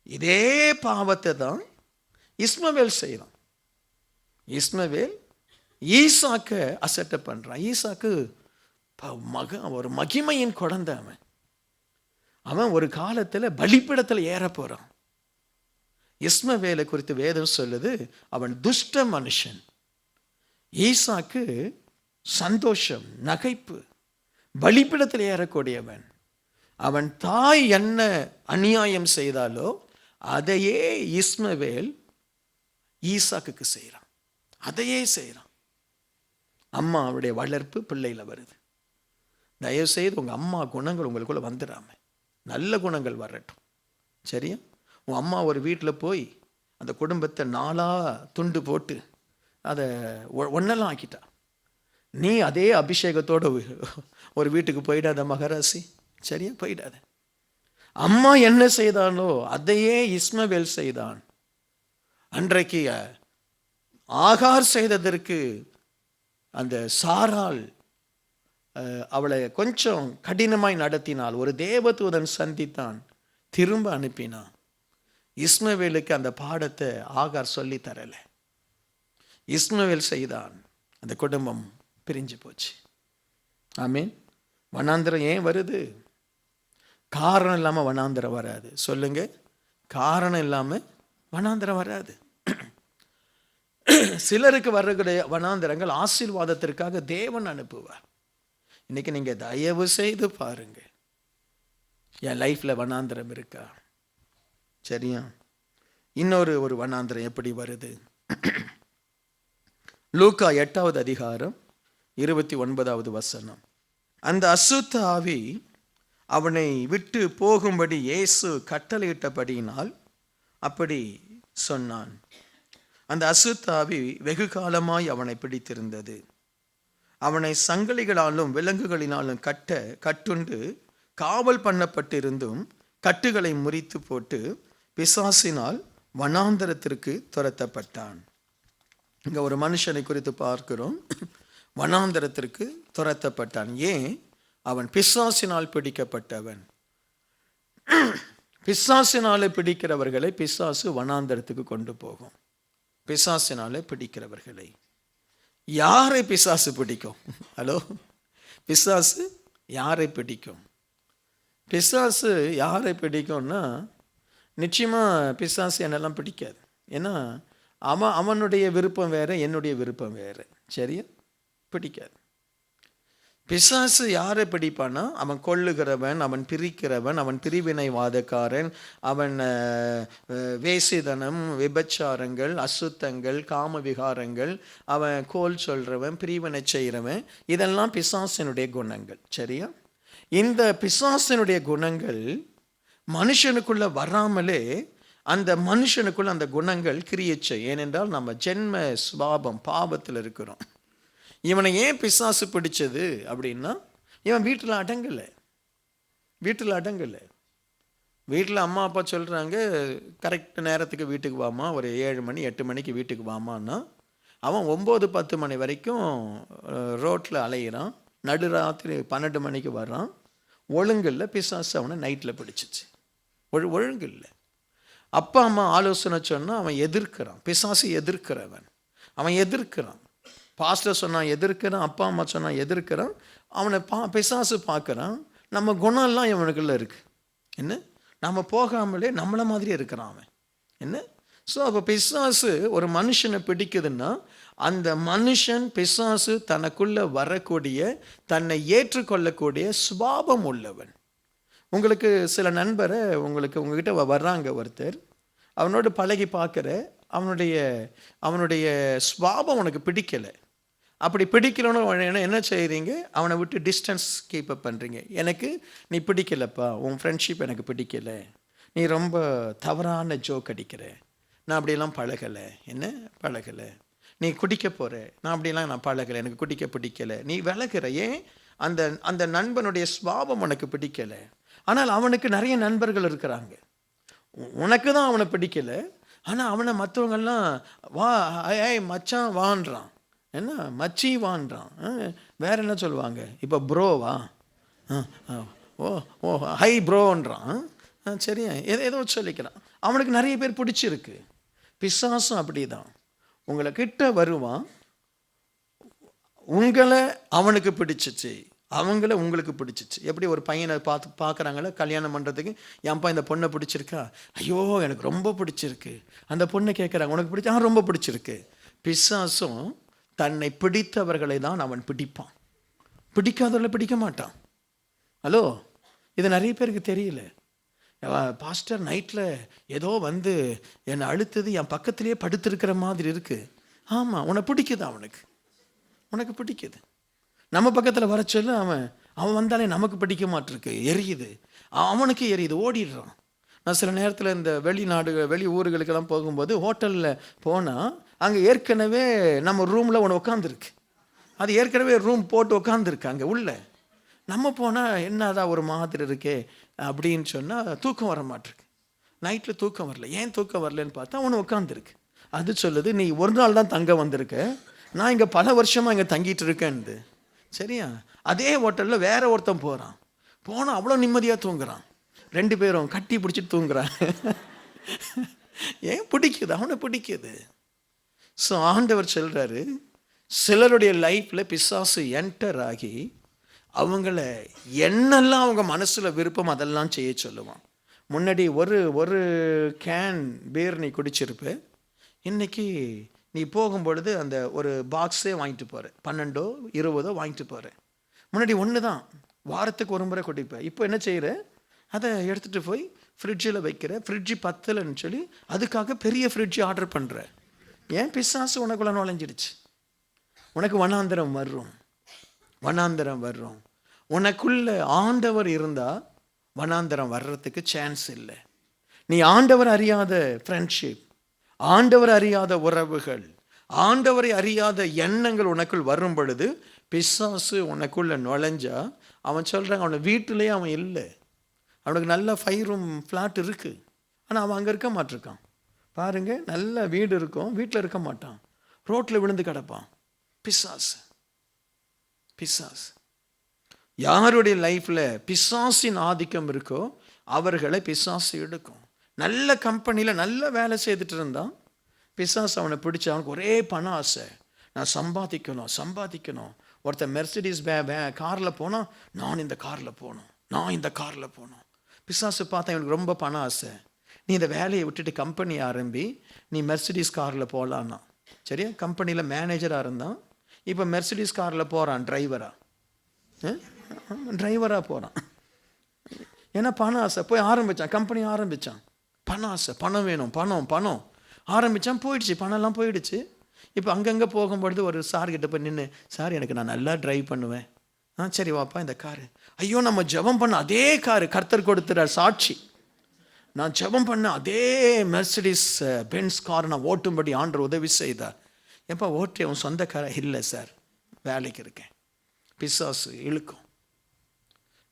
இதே பாவத்தை தான் இஸ்மவேல் செய்யலாம். இஸ்மவேல் ஈசாக்க அசட்டை பண்ணுறான். ஈசாக்கு ஒரு மகிமையின் குழந்தை. அவன் ஒரு காலத்தில் பலிப்பிடத்தில் ஏற போகிறான். இஸ்மவேலை குறித்து வேதம் சொல்லுது, அவன் துஷ்ட மனுஷன். ஈசாக்கு சந்தோஷம், நகைப்பு, பலிபீடத்தில் ஏறக்கூடியவன். அவன் தாய் என்ன அநியாயம் செய்தாலோ அதையே இஸ்மவேல் ஈசாக்குக்கு செய்கிறான், அதையே செய்கிறான். அம்மா அவருடைய வளர்ப்பு பிள்ளையில வருது. தயவு செய்து உங்கள் அம்மா குணங்கள் உங்களுக்குள்ள வந்துடாம நல்ல குணங்கள் வரட்டும். சரியா? உன் அம்மா ஒரு வீட்டில் போய் அந்த குடும்பத்தை 4 துண்டு போட்டு அதை ஒன்னெல்லாம் ஆக்கிட்டா. நீ அதே அபிஷேகத்தோடு ஒரு வீட்டுக்கு போயிடாத மகராசி. சரியா? போயிடாத. அம்மா என்ன செய்தானோ அதையே இஸ்மவேல் செய்தான். அன்றைக்கு ஆகார் செய்ததற்கு அந்த சாராள் அவளை கொஞ்சம் கடினமாய் நடத்தினாள். ஒரு தேவதூதன் சந்தித்தான், திரும்ப அனுப்பினான். இஸ்மவேலுக்கு அந்த பாடத்தை ஆகார் சொல்லி தரல. இஸ்மவேல் செய்தான், அந்த குடும்பம் பிரிஞ்சு போச்சு. ஆமீன். வனாந்திரம் ஏன் வருது? காரணம் இல்லாமல் வனாந்திரம் வராது. சொல்லுங்க, காரணம் இல்லாமல் வனாந்திரம் வராது. சிலருக்கு வரக்கூடிய வனாந்திரங்கள் ஆசீர்வாதத்திற்காக தேவன் அனுப்புவார். இன்னைக்கு நீங்க தயவு செய்து பாருங்க, என் லைஃப்ல வனாந்திரம் இருக்கா? சரியா? இன்னொரு வனாந்திரம் எப்படி வருது? லூக்கா 8வது அதிகாரம் 29வது வசனம். அந்த அசுத்த ஆவி அவனை விட்டு போகும்படி இயேசு கட்டளையிட்டபடியினால் அப்படி சொன்னான். அந்த அசுத்த ஆவி வெகு காலமாய் அவனை பிடித்திருந்தது. அவனை சங்கிலிகளாலும் விலங்குகளினாலும் கட்டுண்டு காவல் பண்ணப்பட்டிருந்தும் கட்டுகளை முறித்து போட்டு பிசாசினால் வனாந்தரத்திற்கு துரத்தப்பட்டான். இங்க ஒரு மனுஷனை குறித்து பார்க்கிறோம். வனாந்தரத்திற்கு துரத்தப்பட்டான். ஏன்? அவன் பிசாசினால் பிடிக்கப்பட்டவன். பிசாசினாலே பிடிக்கிறவர்களை பிசாசு வனாந்தரத்துக்கு கொண்டு போகும். பிசாசினாலே பிடிக்கிறவர்களை. யாரை பிசாசு பிடிக்கும்? ஹலோ, பிசாசு யாரை பிடிக்கும்? பிசாசு யாரை பிடிக்கும்னா, நிச்சயமா பிசாசு என்னெல்லாம் பிடிக்காது. ஏன்னா அவனுடைய விருப்பம் வேற, என்னுடைய விருப்பம் வேற. சரியா? பிடிக்காது. பிசாசு யாரை பிடிப்பான்னா, அவன் கொல்லுகிறவன், அவன் பிரிக்கிறவன், அவன் பிரிவினைவாதக்காரன், அவன் வேசிதனம், விபச்சாரங்கள், அசுத்தங்கள், காம விகாரங்கள், அவன் கோல் சொல்றவன், பிரிவினை செய்கிறவன், இதெல்லாம் பிசாசினுடைய குணங்கள். சரியா? இந்த பிசாசினுடைய குணங்கள் மனுஷனுக்குள்ள வராமலே அந்த மனுஷனுக்குள்ள அந்த குணங்கள் கிரியேச்சை. ஏனென்றால் நம்ம ஜென்ம சுபாவம் பாவத்தில் இருக்கிறோம். இவனை ஏன் பிசாசு பிடிச்சது அப்படின்னா, இவன் வீட்டில் அடங்கலை. வீட்டில் அம்மா அப்பா சொல்கிறாங்க, கரெக்ட் நேரத்துக்கு வீட்டுக்கு வாமா, ஒரு 7 மணி 8 மணிக்கு வீட்டுக்கு வாமான்னா, அவன் 9-10 மணி வரைக்கும் ரோட்டில் அலையிறான். நடுராத்திரி 12 மணிக்கு வர்றான். ஒழுங்கில்லை. பிசாசு அவனை நைட்டில் பிடிச்சிச்சு. ஒழுங்கில்லை. அப்பா அம்மா ஆலோசனை சொன்னால் அவன் எதிர்க்கிறான். பிசாசு எதிர்க்கிறவன். அவன் எதிர்க்கிறான். பாஸ்டர் சொன்னான் எதிர்க்கிறான், அப்பா அம்மா சொன்னான் எதிர்க்கிறான். அவனை பிசாசு பார்க்குறான். நம்ம குணம்லாம் இவனுக்குள்ள இருக்கு. என்ன? நம்ம போகாமலே நம்மளை மாதிரியே இருக்கிறான் அவன். என்ன? ஸோ அப்போ பிசாசு ஒரு மனுஷனை பிடிக்குதுன்னா, அந்த மனுஷன் பிசாசு தனக்குள்ள வரக்கூடிய, தன்னை ஏற்றுக்கொள்ளக்கூடிய சுபாவம் உள்ளவன். உங்களுக்கு சில நண்பரை உங்ககிட்ட வர்றாங்க, ஒருத்தர் அவனோடு பழகி பார்க்குற, அவனுடைய சுபாவம் உனக்கு பிடிக்கலை. அப்படி பிடிக்கலன்னு என்ன செய்கிறீங்க? அவனை விட்டு டிஸ்டன்ஸ் கீப் அப் பண்ணுறீங்க. எனக்கு நீ பிடிக்கலப்பா, உன் ஃப்ரெண்ட்ஷிப் எனக்கு பிடிக்கலை, நீ ரொம்ப தவறான ஜோக் அடிக்கிற, நான் அப்படியெல்லாம் பழகலை. என்ன பழகலை? நீ குடிக்க போகிற, நான் அப்படிலாம் பழகலை, எனக்கு குடிக்க பிடிக்கலை, நீ விலகுற. ஏன்? அந்த நண்பனுடைய சுபாவம் உனக்கு பிடிக்கலை. ஆனால் அவனுக்கு நிறைய நண்பர்கள் இருக்கிறாங்க. உனக்கு தான் அவனை பிடிக்கலை. ஆனால் அவனை மற்றவங்கெல்லாம் வா, ஏய் மச்சான் வான்றான், என்ன மச்சி வான்றான். வேற என்ன சொல்லுவாங்க இப்போ? ப்ரோவா? ஓ ஹை ப்ரோன்றான். சரியா? ஏதோ சொல்லிக்கிறான். அவனுக்கு நிறைய பேர் பிடிச்சிருக்கு. பிசாசும் அப்படி தான். உங்களை கிட்ட வருவான், உங்களை அவனுக்கு பிடிச்சிச்சு, அவங்கள உங்களுக்கு பிடிச்சிச்சு. எப்படி ஒரு பையனை பார்க்குறாங்களே கல்யாணம் பண்ணுறதுக்கு, ஏன்பா இந்த பொண்ணை பிடிச்சிருக்கா? ஐயோ எனக்கு ரொம்ப பிடிச்சிருக்கு. அந்த பொண்ணை கேட்குறாங்க உனக்கு பிடிச்சா? ரொம்ப பிடிச்சிருக்கு. பிசாசும் தன்னை பிடித்தவர்களை தான் அவன் பிடிப்பான், பிடிக்காதவர்களை பிடிக்க மாட்டான். ஹலோ, இது நிறைய பேருக்கு தெரியல. பாஸ்டர் நைட்டில் ஏதோ வந்து என்னை அழுத்தது, என் பக்கத்துலேயே படுத்திருக்கிற மாதிரி இருக்குது. ஆமாம், உனக்கு பிடிக்குது, உனக்கு பிடிக்குது. நம்ம பக்கத்தில் வர சொல்ல அவன் வந்தாலே நமக்கு பிடிக்க மாட்டிருக்கு, எரியுது, அவனுக்கு எரியுது, ஓடிடுறான். நான் சில நேரத்தில் இந்த வெளி ஊர்களுக்கெல்லாம் போகும்போது ஹோட்டலில் போனால் அங்கே ஏற்கனவே நம்ம ரூமில் ஒன்று உட்காந்துருக்கு. அது ஏற்கனவே ரூம் போட்டு உட்காந்துருக்கு அங்கே உள்ள. நம்ம போனால் என்னதான் ஒரு மாதிரி இருக்கே அப்படின்னு சொன்னால் தூக்கம் வர மாட்டிருக்கு. நைட்டில் தூக்கம் வரல. ஏன் தூக்கம் வரலன்னு பார்த்தா ஒன்று உட்காந்துருக்கு. அது சொல்லுது, நீ ஒரு நாள் தான் தங்க வந்திருக்க, நான் இங்கே பல வருஷமாக இங்கே தங்கிட்டு இருக்கேன்னு. சரியா? அதே ஹோட்டலில் வேற ஒருத்தன் போனால் அவ்வளோ நிம்மதியாக தூங்குறான். 2 பேரும் கட்டி பிடிச்சிட்டு தூங்குறான். ஏன்? பிடிக்குது, அவனை பிடிக்குது. ஸோ ஆண்டவர் சொல்கிறாரு, சிலருடைய லைஃப்பில் பிசாசு என்டர் ஆகி அவங்கள என்னெல்லாம் அவங்க மனசில் விருப்பம் அதெல்லாம் செய்ய சொல்லுவான். முன்னாடி ஒரு கேன் பீர் நீ குடிச்சிருப்ப, இன்னைக்கு நீ போகும்பொழுது அந்த ஒரு பாக்ஸே வாங்கிட்டு போகிற, 12 20 வாங்கிட்டு போகிற. முன்னாடி ஒன்று தான், வாரத்துக்கு ஒரு முறை குடிப்பேன். இப்போ என்ன செய்கிற? அதை எடுத்துகிட்டு போய் ஃப்ரிட்ஜில் வைக்கிற. ஃப்ரிட்ஜு பத்தலைன்னு சொல்லி அதுக்காக பெரிய ஃப்ரிட்ஜு ஆர்டர் பண்ணுற. ஏன்? பிசாசு உனக்குள்ள நுழைஞ்சிடுச்சு. உனக்கு வனாந்தரம் வர்றோம். உனக்குள்ள ஆண்டவர் இருந்தால் வனாந்தரம் வர்றதுக்கு சான்ஸ் இல்லை. நீ ஆண்டவர் அறியாத ஃப்ரெண்ட்ஷிப், ஆண்டவர் அறியாத உறவுகள், ஆண்டவரை அறியாத எண்ணங்கள் உனக்குள் வரும் பொழுது பிசாசு உனக்குள்ள நுழைஞ்சா, அவன் சொல்கிறாங்க அவனை வீட்டிலேயே அவன் இல்லை. அவனுக்கு நல்ல 5 ரூம் ஃப்ளாட் இருக்குது, ஆனால் அவன் அங்கே இருக்க மாட்டிருக்கான். பாருங்க, நல்ல வீடு இருக்கும், வீட்டில் இருக்க மாட்டான், ரோட்டில் விழுந்து கிடப்பான். பிசாசு யாருடைய லைஃப்பில் பிசாசின் ஆதிக்கம் இருக்கோ அவர்களை பிசாசு எடுக்கும். நல்ல கம்பெனியில் நல்ல வேலை செய்துட்டு இருந்தான், பிசாசு அவனை பிடிச்ச. அவனுக்கு ஒரே பண ஆசை, நான் சம்பாதிக்கணும். ஒருத்தர் மெர்சிடிஸ் காரில் போனால் நான் இந்த காரில் போகணும். பிசாசு பார்த்தா இவனுக்கு ரொம்ப பண ஆசை. நீ இந்த வேலையை விட்டுட்டு கம்பெனி ஆரம்பி, நீ மெர்சிடிஸ் காரில் போகலான்னா. சரியா? கம்பெனியில் மேனேஜராக இருந்தான், இப்போ மெர்சிடிஸ் காரில் போகிறான், டிரைவராக போகிறான். ஏன்னா பண ஆசை. போய் ஆரம்பித்தான், கம்பெனி ஆரம்பித்தான், பண ஆசை, பணம் வேணும், பணம் ஆரம்பித்தான், போயிடுச்சு, பணம்லாம் போயிடுச்சு. இப்போ அங்கங்கே போகும்பொழுது ஒரு சார்கிட்ட போய் நின்று, சார் எனக்கு நான் நல்லா ட்ரைவ் பண்ணுவேன். சரி வாப்பா இந்த காரு. ஐயோ, நம்ம ஜெபம் பண்ண அதே காரு, கர்த்தர் கொடுத்துறார் சாட்சி, நான் ஜெபம் பண்ண அதே மெர்சிடிஸ் பென்ஸ் கார் நான் ஓட்டும்படி ஆண்டவர் உதவி செய்தார். எப்போ ஓட்டி? அவன் சொந்த காரை இல்லை சார், வேலைக்கு இருக்கேன். பிசாசு இழுக்கும்.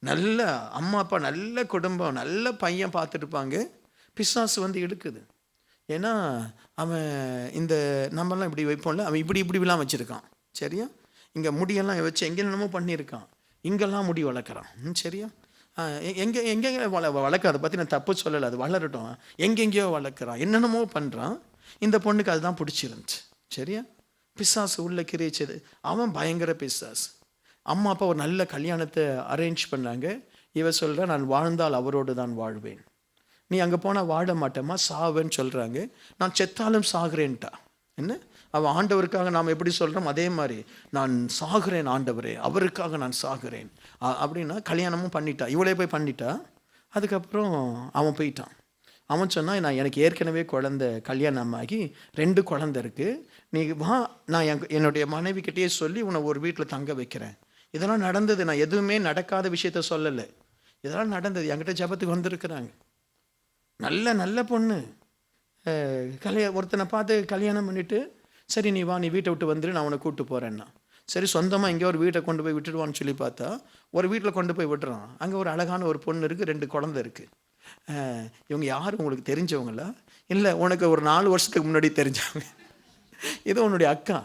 நல்ல அம்மா அப்பா, நல்ல குடும்பம், நல்ல பையன் பார்த்துட்டுப்பாங்க, பிசாசு வந்து இழுக்குது. ஏன்னா அவன் இந்த நம்மலாம் இப்படி வைப்போம்ல, அவன் இப்படிலாம் வச்சுருக்கான். சரியா? இங்கே முடியெல்லாம் வச்சு எங்கே என்னமோ பண்ணியிருக்கான், இங்கெல்லாம் முடி வளர்க்குறான். சரியா? எங்கே வளர்க்க, அதை பற்றி நான் தப்பு சொல்லலை, அது வளரட்டும். எங்கெங்கேயோ வளர்க்குறான், என்னென்னமோ பண்ணுறான். இந்த பொண்ணுக்கு அதுதான் பிடிச்சிருந்துச்சு. சரியா? பிசாசு உள்ள கிரிச்சது. அவன் பயங்கர பிசாசு. அம்மா அப்பா ஒரு நல்ல கல்யாணத்தை அரேஞ்ச் பண்ணாங்க. இவ சொல்கிறா, நான் வாழ்ந்தால் அவரோடு தான் வாழ்வேன். நீ அங்கே போனால் வாழ மாட்டேம்மா, சாவேன்னு சொல்கிறாங்க. நான் செத்தாலும் சாகிறேன்ட்டா. என்ன? அவன் ஆண்டவருக்காக நாம் எப்படி சொல்கிறோம் அதே மாதிரி, நான் சாகிறேன் ஆண்டவரே, அவருக்காக நான் சாகிறேன் அப்படின்னா கல்யாணமும் பண்ணிட்டா. இவளே போய் பண்ணிட்டா. அதுக்கப்புறம் அவன் போயிட்டான். அவன் சொன்னான், நான் எனக்கு ஏற்கனவே கல்யாணம் ஆகி 2 குழந்தை இருக்குது, நீ வா, நான் என்னுடைய மனைவிக்கிட்டேயே சொல்லி உன்னை ஒரு வீட்டில் தங்க வைக்கிறேன். இதெல்லாம் நடந்தது, நான் எதுவுமே நடக்காத விஷயத்த சொல்லலை, இதெல்லாம் நடந்தது. என்கிட்ட ஜெபத்துக்கு வந்திருக்கிறாங்க. நல்ல பொண்ணு, ஒருத்தனை பார்த்து கல்யாணம் பண்ணிவிட்டு, சரி நீ வா, நீ வீட்டை விட்டு வந்துடு, நான் உன்னை கூப்பிட்டு போகிறேன்னா. சரி, சொந்தமாக எங்கேயோ ஒரு வீட்டை கொண்டு போய் விட்டுடுவான்னு சொல்லி பார்த்தா ஒரு வீட்டில் கொண்டு போய் விட்டுறான். அங்கே ஒரு அழகான ஒரு பொண்ணு இருக்குது, 2 குழந்தை இருக்குது. இவங்க யார் உங்களுக்கு தெரிஞ்சவங்களா? இல்லை, உனக்கு ஒரு 4 வருஷத்துக்கு முன்னாடி தெரிஞ்சவங்க. இது உன்னுடைய அக்கா,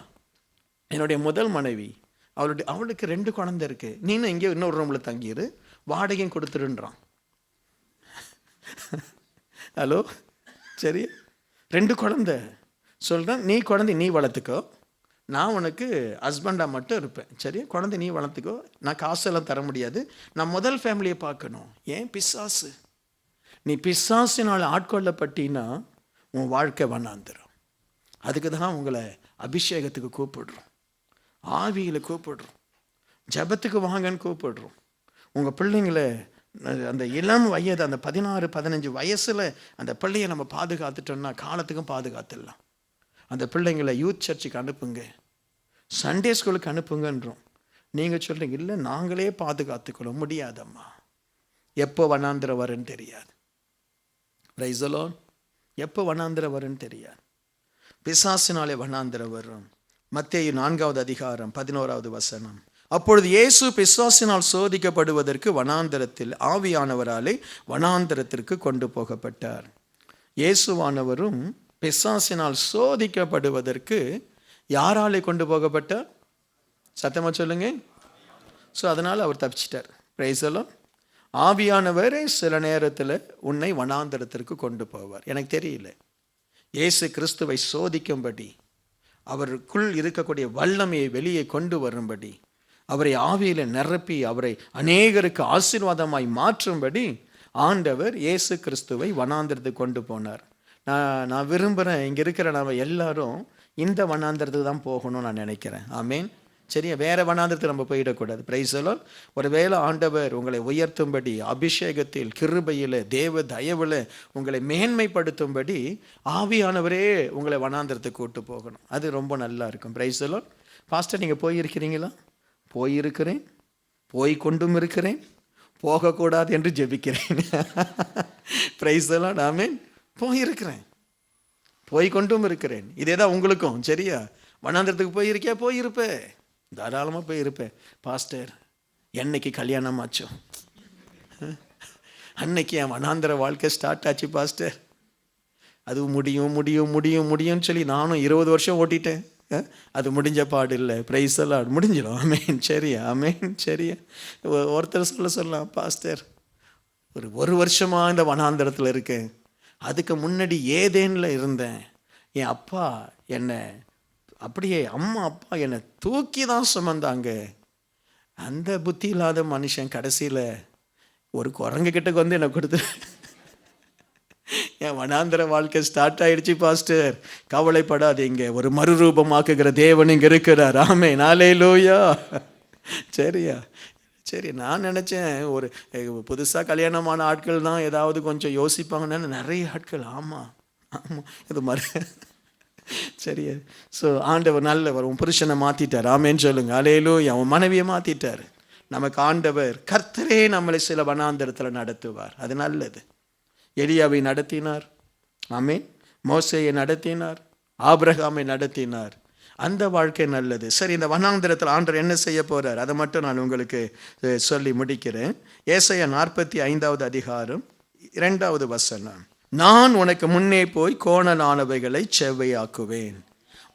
என்னுடைய முதல் மனைவி, அவளுக்கு 2 குழந்தை இருக்குது, நீனும் எங்கேயோ இன்னொரு ரூமில் தங்கிடு, வாடகையும் கொடுத்துருன்றான். ஹலோ, சரி, 2 குழந்தை சொல்கிறேன், நீ வளர்த்துக்கோ, நான் உனக்கு ஹஸ்பண்டாக மட்டும் இருப்பேன், சரியா? குழந்தை நீ வளர்த்துக்கோ, நான் காசெல்லாம் தர முடியாது, நான் முதல் ஃபேமிலியை பார்க்கணும். ஏன்? பிசாசு. நீ பிசாசினால் ஆட்கொள்ளப்பட்டினா உன் வாழ்க்கை வண்ணாந்துடும். அதுக்கு தான் உங்களை அபிஷேகத்துக்கு கூப்பிடுறோம், ஆவியில் கூப்பிடுறோம், ஜபத்துக்கு வாங்கன்னு கூப்பிடுறோம். உங்கள் பிள்ளைங்களை அந்த இளம் வயது, அந்த 16-15 வயசில் அந்த பிள்ளையை நம்ம பாதுகாத்துட்டோம்னா காலத்துக்கும் பாதுகாத்துடலாம். அந்த பிள்ளைங்களை யூத் சர்ச்சுக்கு அனுப்புங்க, சண்டே ஸ்கூலுக்கு அனுப்புங்கன்றோம். நீங்கள் சொல்கிறீங்க, இல்லை நாங்களே பாதுகாத்துக்கொள்ள முடியாதம்மா. எப்போ வண்ணாந்திரம் வருன்னு தெரியாது. Price the Lord. எப்போ வண்ணாந்திரம் வருன்னு தெரியாது. பிசாசினாலே வண்ணாந்திரம் வரும். மத்தேயு 4வது அதிகாரம் 11வது வசனம். அப்பொழுது இயேசு பிசாசினால் சோதிக்கப்படுவதற்கு வனாந்தரத்தில் ஆவியானவராலே வனாந்தரத்திற்கு கொண்டு போகப்பட்டார். இயேசுவானவரும் பிசாசினால் சோதிக்கப்படுவதற்கு யாராலே கொண்டு போகப்பட்டார்? சத்தமாக சொல்லுங்க. ஸோ அதனால் அவர் தப்பிச்சிட்டார். Price the Lord. ஆவியானவரே சில நேரத்தில் உன்னை வனாந்தரத்திற்கு கொண்டு போவார். எனக்கு தெரியல, இயேசு கிறிஸ்துவை சோதிக்கும்படி, அவருக்குள் இருக்கக்கூடிய வல்லமையை வெளியே கொண்டு வரும்படி, அவரை ஆவியில் நிரப்பி அவரை அநேகருக்கு ஆசீர்வாதமாய் மாற்றும்படி ஆண்டவர் இயேசு கிறிஸ்துவை வனாந்தரத்துக்கு கொண்டு போனார். நான் விரும்புகிறேன், இங்கே இருக்கிற நம்ம எல்லாரும் இந்த வனாந்தரத்துக்கு தான் போகணும்னு நான் நினைக்கிறேன். ஆமேன். சரியா? வேறு வனாந்தரத்துக்கு நம்ம போயிடக்கூடாது. Price the Lord. ஒருவேளை ஆண்டவர் உங்களை உயர்த்தும்படி, அபிஷேகத்தில், கிருபையில், தேவ தயவில் உங்களை மேன்மைப்படுத்தும்படி ஆவியானவரே உங்களை வனாந்தரத்துக்கு கூட்டு போகணும். அது ரொம்ப நல்லா இருக்கும். Price the Lord. பாஸ்டர், நீங்கள் போயிருக்கிறீங்களா? போயிருக்கிறேன், போய் கொண்டும் இருக்கிறேன், போகக்கூடாது என்று ஜெபிக்கிறேன். Praise the lord. ஆமென். போயிருக்கிறேன், போய் கொண்டும் இருக்கிறேன். இதே தான் உங்களுக்கும். சரியா? வனாந்தரத்துக்கு போயிருக்கியா? போயிருப்பேன், தாராளமாக போயிருப்பேன். பாஸ்டர், என்னைக்கு கல்யாணம் ஆச்சோ அன்னைக்கு என் வனாந்தர வாழ்க்கை ஸ்டார்ட் ஆச்சு பாஸ்டர். அது முடியும் முடியும் முடியும் முடியும்னு சொல்லி நானும் 20 வருஷம் ஓட்டிட்டேன். அது முடிஞ்ச பாடு இல்லை. Price the Lord. முடிஞ்சிடும். ஆமேன். சரியா? ஆமேன். சரியா? ஒருத்தர் சொல்லலாம், பாஸ்டர் ஒரு வருஷமாக இந்த வனாந்தரத்தில் இருக்கேன், அதுக்கு முன்னாடி ஏதேனில் இருந்தேன், என் அப்பா என்னை அப்படியே, அம்மா அப்பா என்னை தூக்கி தான் சுமந்தாங்க. அந்த புத்தி இல்லாத மனுஷன் கடைசியில் ஒரு குரங்கு கிட்டக்கு வந்து என்னை கொடுத்து என் வனாந்தர வாழ்க்கை ஸ்டார்ட் ஆயிடுச்சு பாஸ்டர். கவலைப்படாதீங்க, ஒரு மறுரூபமாக்குகிற தேவன் இங்கே இருக்கிறார். ஆமென். ஹல்லேலூயா. சரியா? சரி, நான் நினச்சேன் ஒரு புதுசாக கல்யாணமான ஆட்கள் தான் ஏதாவது கொஞ்சம் யோசிப்பாங்கன்னு. நிறைய ஆட்கள். ஆமாம் ஆமாம், இது மாதிரி. சரியா? ஸோ ஆண்டவர் நல்லவர். உன் புருஷனை மாற்றிட்டார். ஆமேன்னு சொல்லுங்க. ஹல்லேலூயா. அவன் மனைவியை மாற்றிட்டார். நமக்கு ஆண்டவர் கர்த்தரே நம்மளை சில வனாந்தரத்தில் நடத்துவார். அது நல்லது. எலியாவை நடத்தினார். ஆமென். மோசேயை நடத்தினார். ஆபிரகாமை நடத்தினார். அந்த வாழ்க்கை நல்லது. சரி, இந்த வனாந்தரத்தில் ஆண்டவர் என்ன செய்ய போகிறார் அதை மட்டும் நான் உங்களுக்கு சொல்லி முடிக்கிறேன். ஏசாயா 45வது அதிகாரம் 2வது வசனம். நான் உனக்கு முன்னே போய் கோணலானவைகளை செவ்வையாக்குவேன்.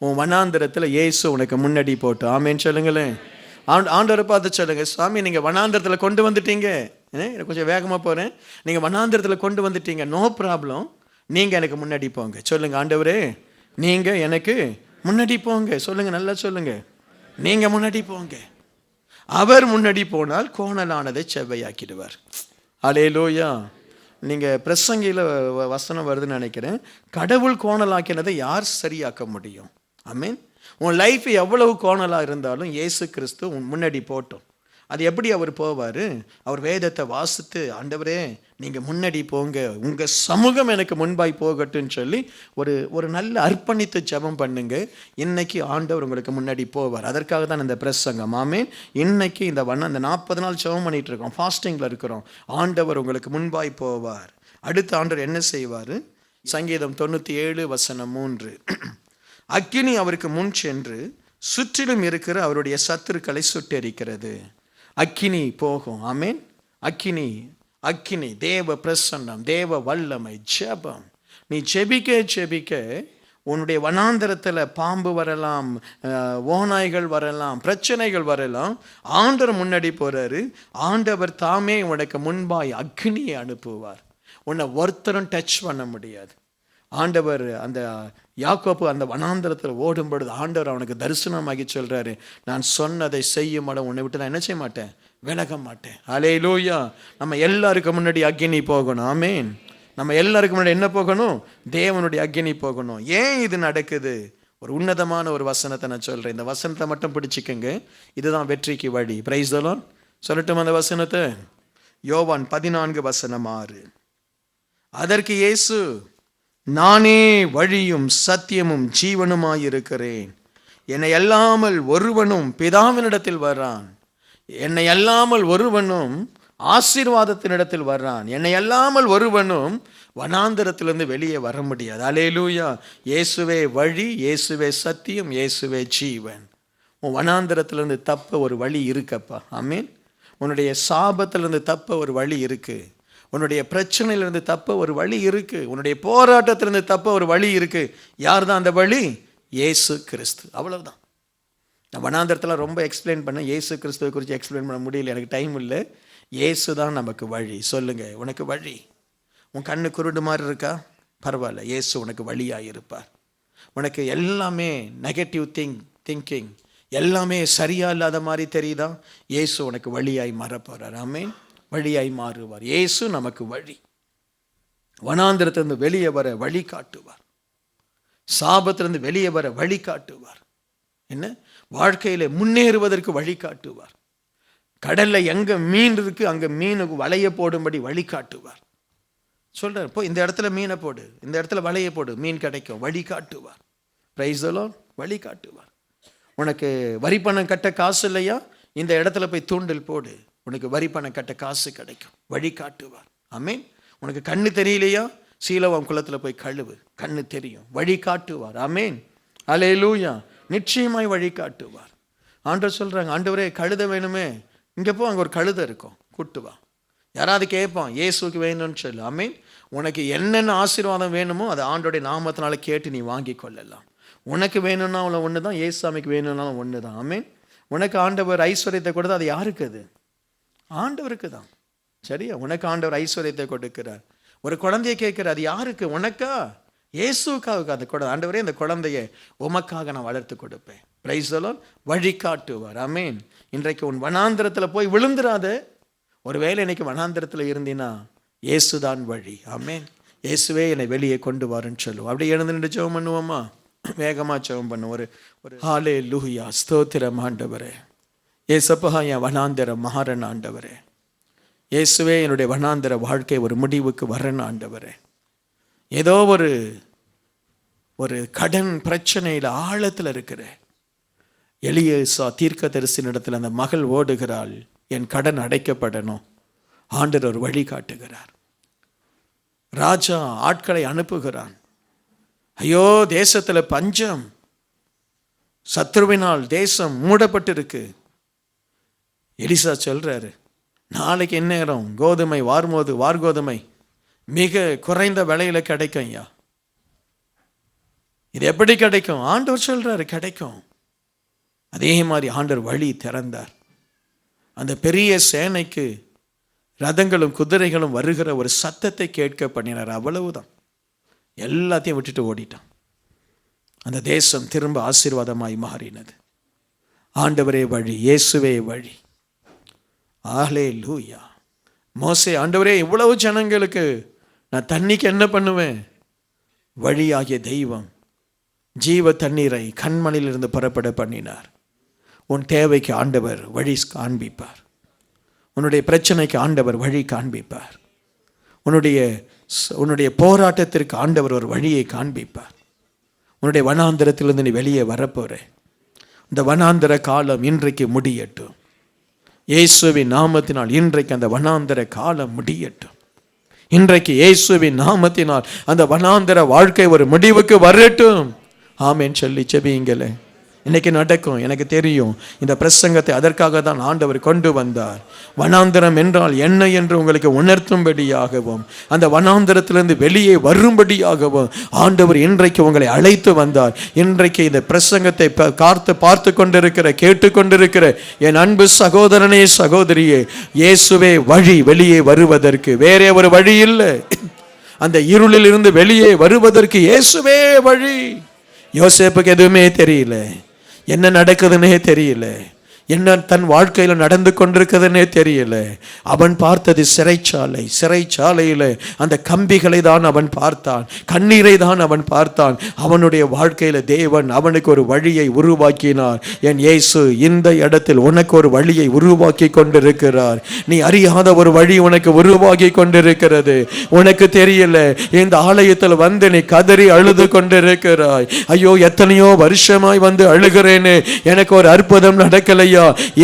உன் வனாந்தரத்தில் இயேசு உனக்கு முன்னாடி போட்டு. ஆமேன்னு சொல்லுங்களேன். ஆண்டவரை பார்த்து சொல்லுங்க, சாமி நீங்கள் வனாந்தரத்தில் கொண்டு வந்துட்டீங்க. கொஞ்சம் வேகமாக போகிறேன். நீங்கள் வனாந்தரத்தில் கொண்டு வந்துட்டீங்க, நோ ப்ராப்ளம், நீங்கள் எனக்கு முன்னாடி போங்க. சொல்லுங்கள், ஆண்டவரே நீங்கள் எனக்கு முன்னாடி போங்க. சொல்லுங்கள், நல்லா சொல்லுங்கள், நீங்கள் முன்னாடி போங்க. அவர் முன்னாடி போனால் கோணலானதை செவ்வையாக்கிடுவார். ஹல்லேலூயா. நீங்கள் பிரசங்கியில் வசனம் வருதுன்னு நினைக்கிறேன். கடவுள் கோணலாக்கினதை யார் சரியாக்க முடியும்? ஆமென். உன் லைஃப் எவ்வளவு கோணலாக இருந்தாலும் இயேசு கிறிஸ்து உன் முன்னாடி போட்டோம். அது எப்படி அவர் போவார்? அவர் வேதத்தை வாசித்து, ஆண்டவரே நீங்கள் முன்னாடி போங்க, உங்கள் சமூகம் எனக்கு முன்பாய் போகட்டும்னு சொல்லி ஒரு நல்ல அர்ப்பணித்து ஜெபம் பண்ணுங்க. இன்னைக்கு ஆண்டவர் உங்களுக்கு முன்னாடி போவார். அதற்காக தான் இந்த பிரசங்கம். ஆமென். இன்னைக்கு இந்த 40 நாள் ஜெபம் பண்ணிட்டு இருக்கோம், ஃபாஸ்டிங்கில் இருக்கிறோம். ஆண்டவர் உங்களுக்கு முன்பாய் போவார். அடுத்த ஆண்டவர் என்ன செய்வார்? சங்கீதம் 97 வசனம் 3. அக்கினி அவருக்கு முன் சென்று சுற்றிலும் இருக்கிற அவருடைய சத்துருக்களை சுட்டெரிக்கிறது. அக்கினி போகும். ஆமேன். அக்கினி அக்கினி, தேவ பிரசன்னம், தேவ வல்லமை, ஜெபம். நீ செபிக்க உன்னுடைய வனாந்தரத்தில் பாம்பு வரலாம், ஓநாய்கள் வரலாம், பிரச்சனைகள் வரலாம். ஆண்டவர் முன்னாடி போறாரு. ஆண்டவர் தாமே உனக்கு முன்பாய் அக்னியை அனுப்புவார். உன்னை ஒருத்தரும் டச் பண்ண முடியாது. ஆண்டவர் அந்த யாக்கோப்பு அந்த வனாந்தரத்தில் ஓடும் பொழுது ஆண்டவர் அவனுக்கு தரிசனமாகி சொல்றாரு, நான் சொன்னதை செய்யும் இடம் உன்னை விட்டு நான் என்ன செய்ய மாட்டேன், விலக மாட்டேன். அல்லேலூயா. நம்ம எல்லாருக்கும் முன்னாடி அக்கினி போகணும். ஆமேன். நம்ம எல்லாருக்கும் முன்னாடி என்ன போகணும், தேவனுடைய அக்கினி போகணும். ஏன் இது நடக்குது? ஒரு உன்னதமான ஒரு வசனத்தை நான் சொல்றேன். இந்த வசனத்தை மட்டும் பிடிச்சிக்கங்க. இதுதான் வெற்றிக்கு வழி. Price the Lord. சொல்லட்டும் அந்த வசனத்தை. யோவான் 14:6. அதற்கு இயேசு, நானே வழியும் சத்தியமும் ஜீவனுமாயிருக்கிறேன். என்னை அல்லாமல் ஒருவனும் பிதாவினிடத்தில் வர்றான். என்னை அல்லாமல் ஒருவனும் ஆசீர்வாதத்தினிடத்தில் வர்றான். என்னை அல்லாமல் ஒருவனும் வனாந்தரத்திலிருந்து வெளியே வர முடியாது. அல்லேலூயா. இயேசுவே வழி, இயேசுவே சத்தியம், இயேசுவே ஜீவன். உன் வனாந்தரத்திலிருந்து தப்ப ஒரு வழி இருக்கப்பா. ஆமீன். உன்னுடைய சாபத்திலிருந்து தப்ப ஒரு வழி இருக்கு. உன்னுடைய பிரச்சனையிலிருந்து தப்ப ஒரு வழி இருக்கு. உன்னுடைய போராட்டத்திலிருந்து தப்ப ஒரு வழி இருக்கு. யார் தான் அந்த வழி? இயேசு கிறிஸ்து. அவ்வளவுதான். நான் வனாந்தரத்தில் ரொம்ப எக்ஸ்பிளைன் பண்ணேன். இயேசு கிறிஸ்துவை குறித்து எக்ஸ்பிளைன் பண்ண முடியல, எனக்கு டைம் இல்லை. இயேசு தான் நமக்கு வழி. சொல்லுங்க, உனக்கு வழி. உன் கண்ணு குருடு மாதிரி இருக்கா? பரவாயில்ல, இயேசு உனக்கு வழியாக இருப்பார். உனக்கு எல்லாமே நெகட்டிவ் திங்கிங் எல்லாமே சரியா இல்லாத மாதிரி தெரியுதா? இயேசு உனக்கு வழியாய் மாறப்போறார். ஆமென். வழியாய் மாறுவார். இயேசு நமக்கு வழி. வனாந்திரத்திலிருந்து வெளியே வர வழி காட்டுவார். சாபத்திலிருந்து வெளியே வர வழி காட்டுவார். என்ன, வாழ்க்கையில முன்னேறுவதற்கு வழி காட்டுவார். கடல்ல எங்க மீன் இருக்கு அங்க மீனுக்கு வலைய போடும்படி வழி காட்டுவார். சொல்றார், போ இந்த இடத்துல மீனை போடு, இந்த இடத்துல வலைய போடு, மீன் கிடைக்கும். வழி காட்டுவார். Price the Lord. வழி காட்டுவார். உனக்கு வரி பணம் கட்ட காசு இல்லையா? இந்த இடத்துல போய் தூண்டில் போடு, உனக்கு வரி பணம் கட்ட காசு கிடைக்கும். வழி காட்டுவார். ஆமென். உனக்கு கண்ணு தெரியலையா? சீலோவாம் குளத்துல போய் கழுவு, கண்ணு தெரியும். வழி காட்டுவார். ஆமென். அல்லேலூயா. நிச்சயமாய் வழி காட்டுவார். ஆண்டவர் சொல்றாங்க, ஆண்டவரே கழுத வேணுமே, இங்க போ, அங்க ஒரு கழுதை இருக்கும், கூட்டு வா. யாராவது கேட்பான், இயேசுக்கு வேணும்னு சொல்லு. ஆமென். உனக்கு என்னென்ன ஆசீர்வாதம் வேணுமோ அதை ஆண்டோடைய நாமத்தினால கேட்டு நீ வாங்கி கொள்ளலாம். உனக்கு வேணும்னா அவ்வளோ ஒன்று தான், இயேசுக்கு வேணும்னாலும் ஒன்று தான். ஆமென். உனக்கு ஆண்டவர் ஐஸ்வர்யத்தை கொடுத்தா அது யாருக்கு? அது ஆண்டவருக்கு தான். சரியா? உனக்கு ஆண்டவர் ஐஸ்வர்யத்தை கொடுக்கிறார். ஒரு குழந்தைய கேட்கிற, அது யாருக்கு? உனக்கா? இயேசுக்காவுக்கு அந்த குழந்தை. ஆண்டவரே இந்த குழந்தைய உமக்காக நான் வளர்த்து கொடுப்பேன். Price the Lord. வழி காட்டுவார். ஆமென். இன்றைக்கு உன் வனாந்திரத்தில் போய் விழுந்துராத. ஒருவேளை இன்னைக்கு வனாந்திரத்தில் இருந்தீன்னா இயேசுதான் வழி. ஆமென். இயேசுவே என்னை வெளியே கொண்டு வாருன்னு சொல்லுவோம். அப்படியே எழுந்து நின்று ஜெபம் பண்ணுவோமா? வேகமாக ஜெபம் பண்ணுவோம். ஒரு ஹல்லேலூயா. ஸ்தோத்திரம் ஆண்டவரே. இயேசப்பா, என் வனாந்திரம் மாறன் ஆண்டவரே. இயேசுவே, என்னுடைய வனாந்திர வாழ்க்கை ஒரு முடிவுக்கு வரணும் ஆண்டவரே. ஏதோ ஒரு கடன் பிரச்சனையில் ஆழத்தில் இருக்கிற எலியேசா தீர்க்கதரிசியின் இடத்துல அந்த மகள் ஓடுகிறாள், என் கடன் அடைக்கப்படணும். ஆண்டவர் ஒரு வழி காட்டுகிறார். ராஜா ஆட்களை அனுப்புகிறான். ஐயோ, தேசத்துல பஞ்சம், சத்ருவினால் தேசம் மூடப்பட்டிருக்கு. எலிசா சொல்றாரு, நாளைக்கு இந்நேரம் கோதுமை வார்கோதுமை மிக குறைந்த விலையில கிடைக்கும். ஐயா, இது எப்படி கிடைக்கும்? ஆண்டவர் சொல்றாரு கிடைக்கும். அதே மாதிரி ஆண்டவர் வழி திறந்தார். அந்த பெரிய சேனைக்கு ரதங்களும் குதிரைகளும் வருகிற ஒரு சத்தத்தை கேட்க பண்ணினார். அவ்வளவுதான். எல்லாத்தையும் விட்டுட்டு ஓடிட்டான். அந்த தேசம் திரும்ப ஆசீர்வாதமாய் மாறினது. ஆண்டவரே வழி, இயேசுவே வழி. அல்லேலூயா. மோசே, ஆண்டவரே இவ்வளவு ஜனங்களுக்கு நான் தண்ணிக்கு என்ன பண்ணுவேன்? வழியாகிய தெய்வம் ஜீவ தண்ணீரை கண்மணிலிருந்து புறப்பட பண்ணினார். உன் தேவைக்கு ஆண்டவர் வழி காண்பிப்பார். உன்னுடைய பிரச்சனைக்கு ஆண்டவர் வழி காண்பிப்பார். உன்னுடைய போராட்டத்திற்கு ஆண்டவர் ஒரு வழியை காண்பிப்பார். உன்னுடைய வனாந்திரத்திலிருந்து நீ வெளியே வரப்போற. இந்த வனாந்திர காலம் இன்றைக்கு முடியட்டும். இயேசுவின் நாமத்தினால் இன்றைக்கு அந்த வனாந்திர காலம் முடியட்டும். இன்றைக்கு இயேசுவின் நாமத்தினால் அந்த வனாந்திர வாழ்க்கை ஒரு முடிவுக்கு வரட்டும். ஆமென் சொல்லி ஜெபியுங்களே. இன்னைக்கு நடக்கும். எனக்கு தெரியும். இந்த பிரசங்கத்தை அதற்காக தான் ஆண்டவர் கொண்டு வந்தார். வனாந்திரம் என்றால் என்ன என்று உங்களுக்கு உணர்த்தும்படியாகவும், அந்த வனாந்திரத்திலிருந்து வெளியே வரும்படியாகவும் ஆண்டவர் இன்றைக்கு உங்களை அழைத்து வந்தார். இன்றைக்கு இந்த பிரசங்கத்தை பார்த்து கொண்டிருக்கிற, கேட்டுக்கொண்டிருக்கிற என் அன்பு சகோதரனே, சகோதரியே, இயேசுவே வழி வெளியே வருவதற்கு. வேறே ஒரு வழி இல்லை. அந்த இருளில் இருந்து வெளியே வருவதற்கு இயேசுவே வழி. யோசேப்புக்கு எதுவுமே தெரியல, என்ன நடக்குதுன்னே தெரியல, என்ன தன் வாழ்க்கையில் நடந்து கொண்டிருக்கிறதுனே தெரியல. அவன் பார்த்தது சிறைச்சாலை. சிறைச்சாலையில் அந்த கம்பிகளை தான் அவன் பார்த்தான், கண்ணீரை தான் அவன் பார்த்தான். அவனுடைய வாழ்க்கையில் தேவன் அவனுக்கு ஒரு வழியை உருவாக்கினார். என் இயேசு இந்த இடத்தில் உனக்கு ஒரு வழியை உருவாக்கி கொண்டிருக்கிறார். நீ அறியாத ஒரு வழி உனக்கு உருவாக்கி கொண்டிருக்கிறது. உனக்கு தெரியல, இந்த ஆலயத்தில் வந்து நீ கதறி அழுது கொண்டிருக்கிறாய். ஐயோ, எத்தனையோ வருஷமாய் வந்து அழுகிறேன்னு, எனக்கு ஒரு அற்புதம் நடக்கலையா?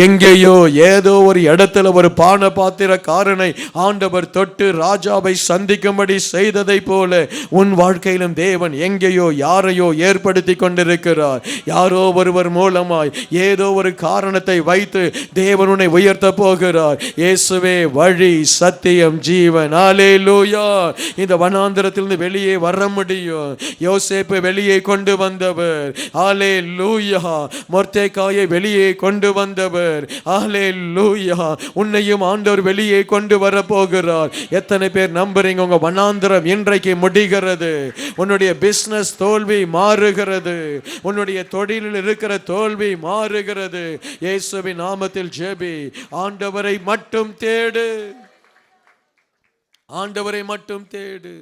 எங்கேயோ ஏதோ ஒரு இடத்துல ஒரு பான பாத்திரக்காரனை ஆண்டவர் தொட்டு ராஜாவை சந்திக்கும்படி செய்ததை போல உன் வாழ்க்கையிலும் தேவன் எங்கேயோ யாரையோ ஏற்படுத்தி கொண்டிருக்கிறார். யாரோ ஒருவர் மூலமாய் ஏதோ ஒரு காரணத்தை வைத்து தேவன் உன்னை உயர்த்த போகிறார். இயேசுவே வழி, சத்தியம், ஜீவன். அல்லேலூயா. இந்த வனாந்திரத்திலிருந்து வெளியே வர முடியும். யோசேப்பு வெளியே கொண்டு வந்தவர். அல்லேலூயா. மொர்தெகாயை வெளியே கொண்டு வந்தவர். அல்லேலூயா. உன்னையும் ஆண்டவர் வெளியே கொண்டு வர போகிறார். எத்தனை பேர் நம்புறீங்க? உங்க வனாந்திரம் இன்றைக்கு முடிகிறது. உன்னுடைய பிசினஸ் தோல்வி மாறுகிறது. உன்னுடைய தொழிலில் இருக்கிற தோல்வி மாறுகிறது. இயேசுவின் நாமத்தில் ஜெபி. ஆண்டவரை மட்டும் தேடு. ஆண்டவரை மட்டும் தேடு.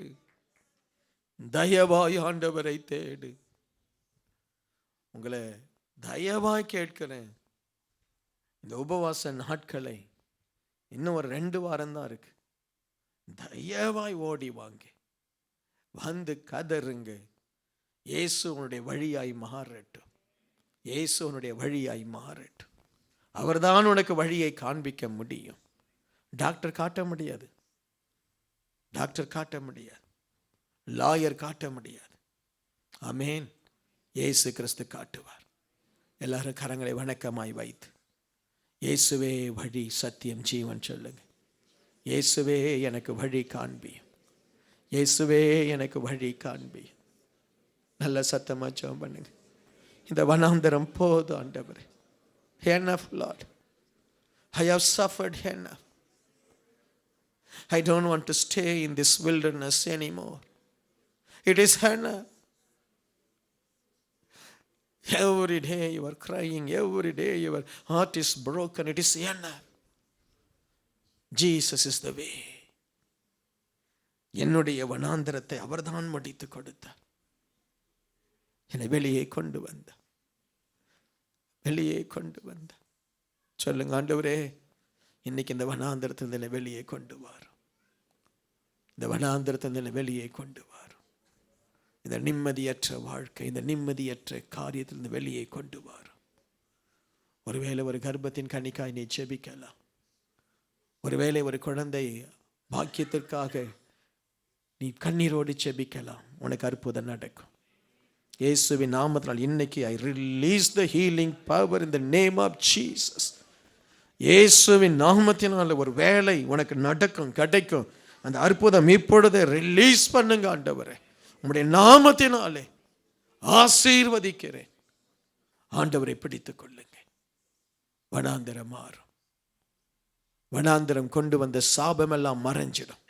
தயவாய் ஆண்டவரை தேடு. உங்களை தயவாய் கேட்கிறேன், இந்த உபவாச நாட்களை இன்னும் ஒரு 2 வாரம் தான் இருக்கு. தயவாய் ஓடி வாங்க, வந்து கதறுங்க. இயேசு உன்னுடைய வழியாய் மாறட்டும். இயேசு உன்னுடைய வழியாய் மாறட்டும். அவர்தான் உனக்கு வழியை காண்பிக்க முடியும். டாக்டர் காட்ட முடியாது, டாக்டர் காட்ட முடியாது, லாயர் காட்ட முடியாது. ஆமென். இயேசு கிறிஸ்து காட்டுவார். எல்லாரும் கரங்களை வணக்கமாய் வைத்து இயேசுவே வழி, சத்தியம், ஜீவன் சொல்லுங்க. இயேசுவே எனக்கு வழி காண்பியும். இயேசுவே எனக்கு வழி காண்பியும். நல்ல சத்தமா ஜெபம் பண்ணுங்க. இந்த வனாந்தரம் போதும் ஆண்டவரே. Enough Lord. I have suffered enough. I don't want to stay in this wilderness anymore. It is enough. Every day you are crying, every day your heart is broken. It is enough. Jesus is the way. என்னுடைய வனாந்தரத்தை அவர்தான் முடித்து கொடுத்தார். என்னை வெளியே கொண்டு வந்தார், வெளியே கொண்டு வந்தார். சொல்லுங்க, ஆண்டவரே இன்னைக்கு இந்த வனாந்தரத்தில் என்னை வெளியே கொண்டு வாரும். இந்த வனாந்தரத்தில் என்னை வெளியே கொண்டு வாரும். இந்த நிம்மதியற்ற வாழ்க்கை, இந்த நிம்மதியற்ற காரியத்திலிருந்து வெளியே கொண்டு வரும். ஒருவேளை ஒரு கர்ப்பத்தின் கனிக்காய் நீ ஜெபிக்கலாம். ஒருவேளை ஒரு குழந்தை பாக்கியத்திற்காக நீ கண்ணீரோடு ஜெபிக்கலாம். உனக்கு அற்புதம் நடக்கும். இயேசுவின் நாமத்தினால் இன்னைக்கு I release the healing power in the name of Jesus. இயேசுவின் நாமத்தினால் ஒரு வேலை உனக்கு நடக்கும், கிடைக்கும். அந்த அற்புதம் இப்பொழுதே ரிலீஸ் பண்ணுங்க ஆண்டவரே. உம்முடைய நாமத்தினாலே ஆசீர்வதிக்கிறேன். ஆண்டவரை பிடித்துக் கொள்ளுங்க. வனாந்தரம் மாறும். வனாந்தரம் கொண்டு வந்த சாபம் எல்லாம் மறைஞ்சிடும்.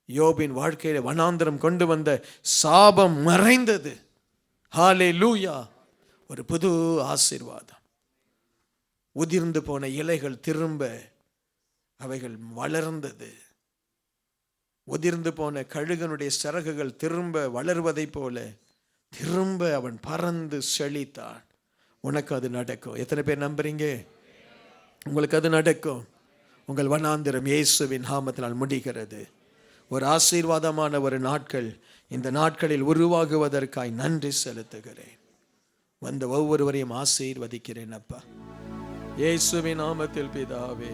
யோபின் வாழ்க்கையில வனாந்தரம் கொண்டு வந்த சாபம் மறைந்தது. ஹல்லேலூயா. ஒரு புது ஆசீர்வாதம். உதிர்ந்து போன இலைகள் திரும்ப அவைகள் வளர்ந்தது. உதிர்ந்து போன கழுகனுடைய சிறகுகள் திரும்ப வளர்வதை போல திரும்ப அவன் பறந்து செழித்தான். உனக்கு அது நடக்கும். எத்தனை பேர் நம்புறீங்க? உங்களுக்கு அது நடக்கும். உங்கள் வனாந்திரம் இயேசுவின் நாமத்தினால் முடிகிறது. ஒரு ஆசீர்வாதமான ஒரு நாட்கள் இந்த நாட்களில் உருவாகுவதற்காய் நன்றி செலுத்துகிறேன். வந்த ஒவ்வொருவரையும் ஆசீர்வதிக்கிறேன் அப்பா, இயேசுவின் நாமத்தில் பிதாவே,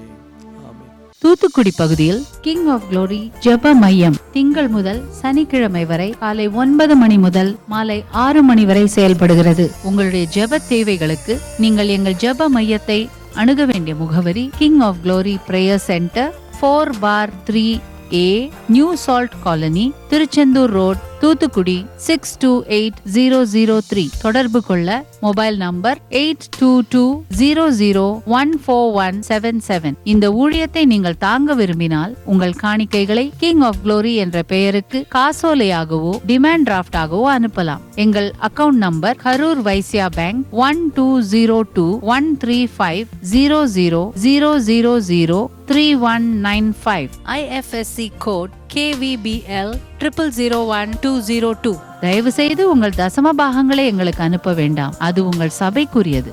ஆமென். தூத்துக்குடி பகுதியில் கிங் ஆஃப் குளோரி ஜெப மையம் திங்கள் முதல் சனிக்கிழமை வரை காலை 9 மணி முதல் மாலை 6 மணி வரை செயல்படுகிறது. உங்களுடைய ஜெப தேவைகளுக்கு நீங்கள் எங்கள் ஜெப மையத்தை அணுக வேண்டிய முகவரி king of glory prayer centre, 4/3A, new salt colony, Tiruchendur road, Thoothukudi 628003. தொடர்பு கொள்ள மொபைல் நம்பர் 8220014177. இந்த ஊழியத்தை நீங்கள் தாங்க விரும்பினால் உங்கள் காணிக்கைகளை கிங் ஆஃப் குளோரி என்ற பெயருக்கு காசோலையாகவோ டிமாண்ட் டிராஃப்டாகவோ அனுப்பலாம். எங்கள் account number Karur Vysya bank 1202135000003195. IFSC code KVBL 00010202. தயவு செய்து உங்கள் தசம பாகங்களை எங்களுக்கு அனுப்ப வேண்டாம், அது உங்கள் சபைக்குரியது.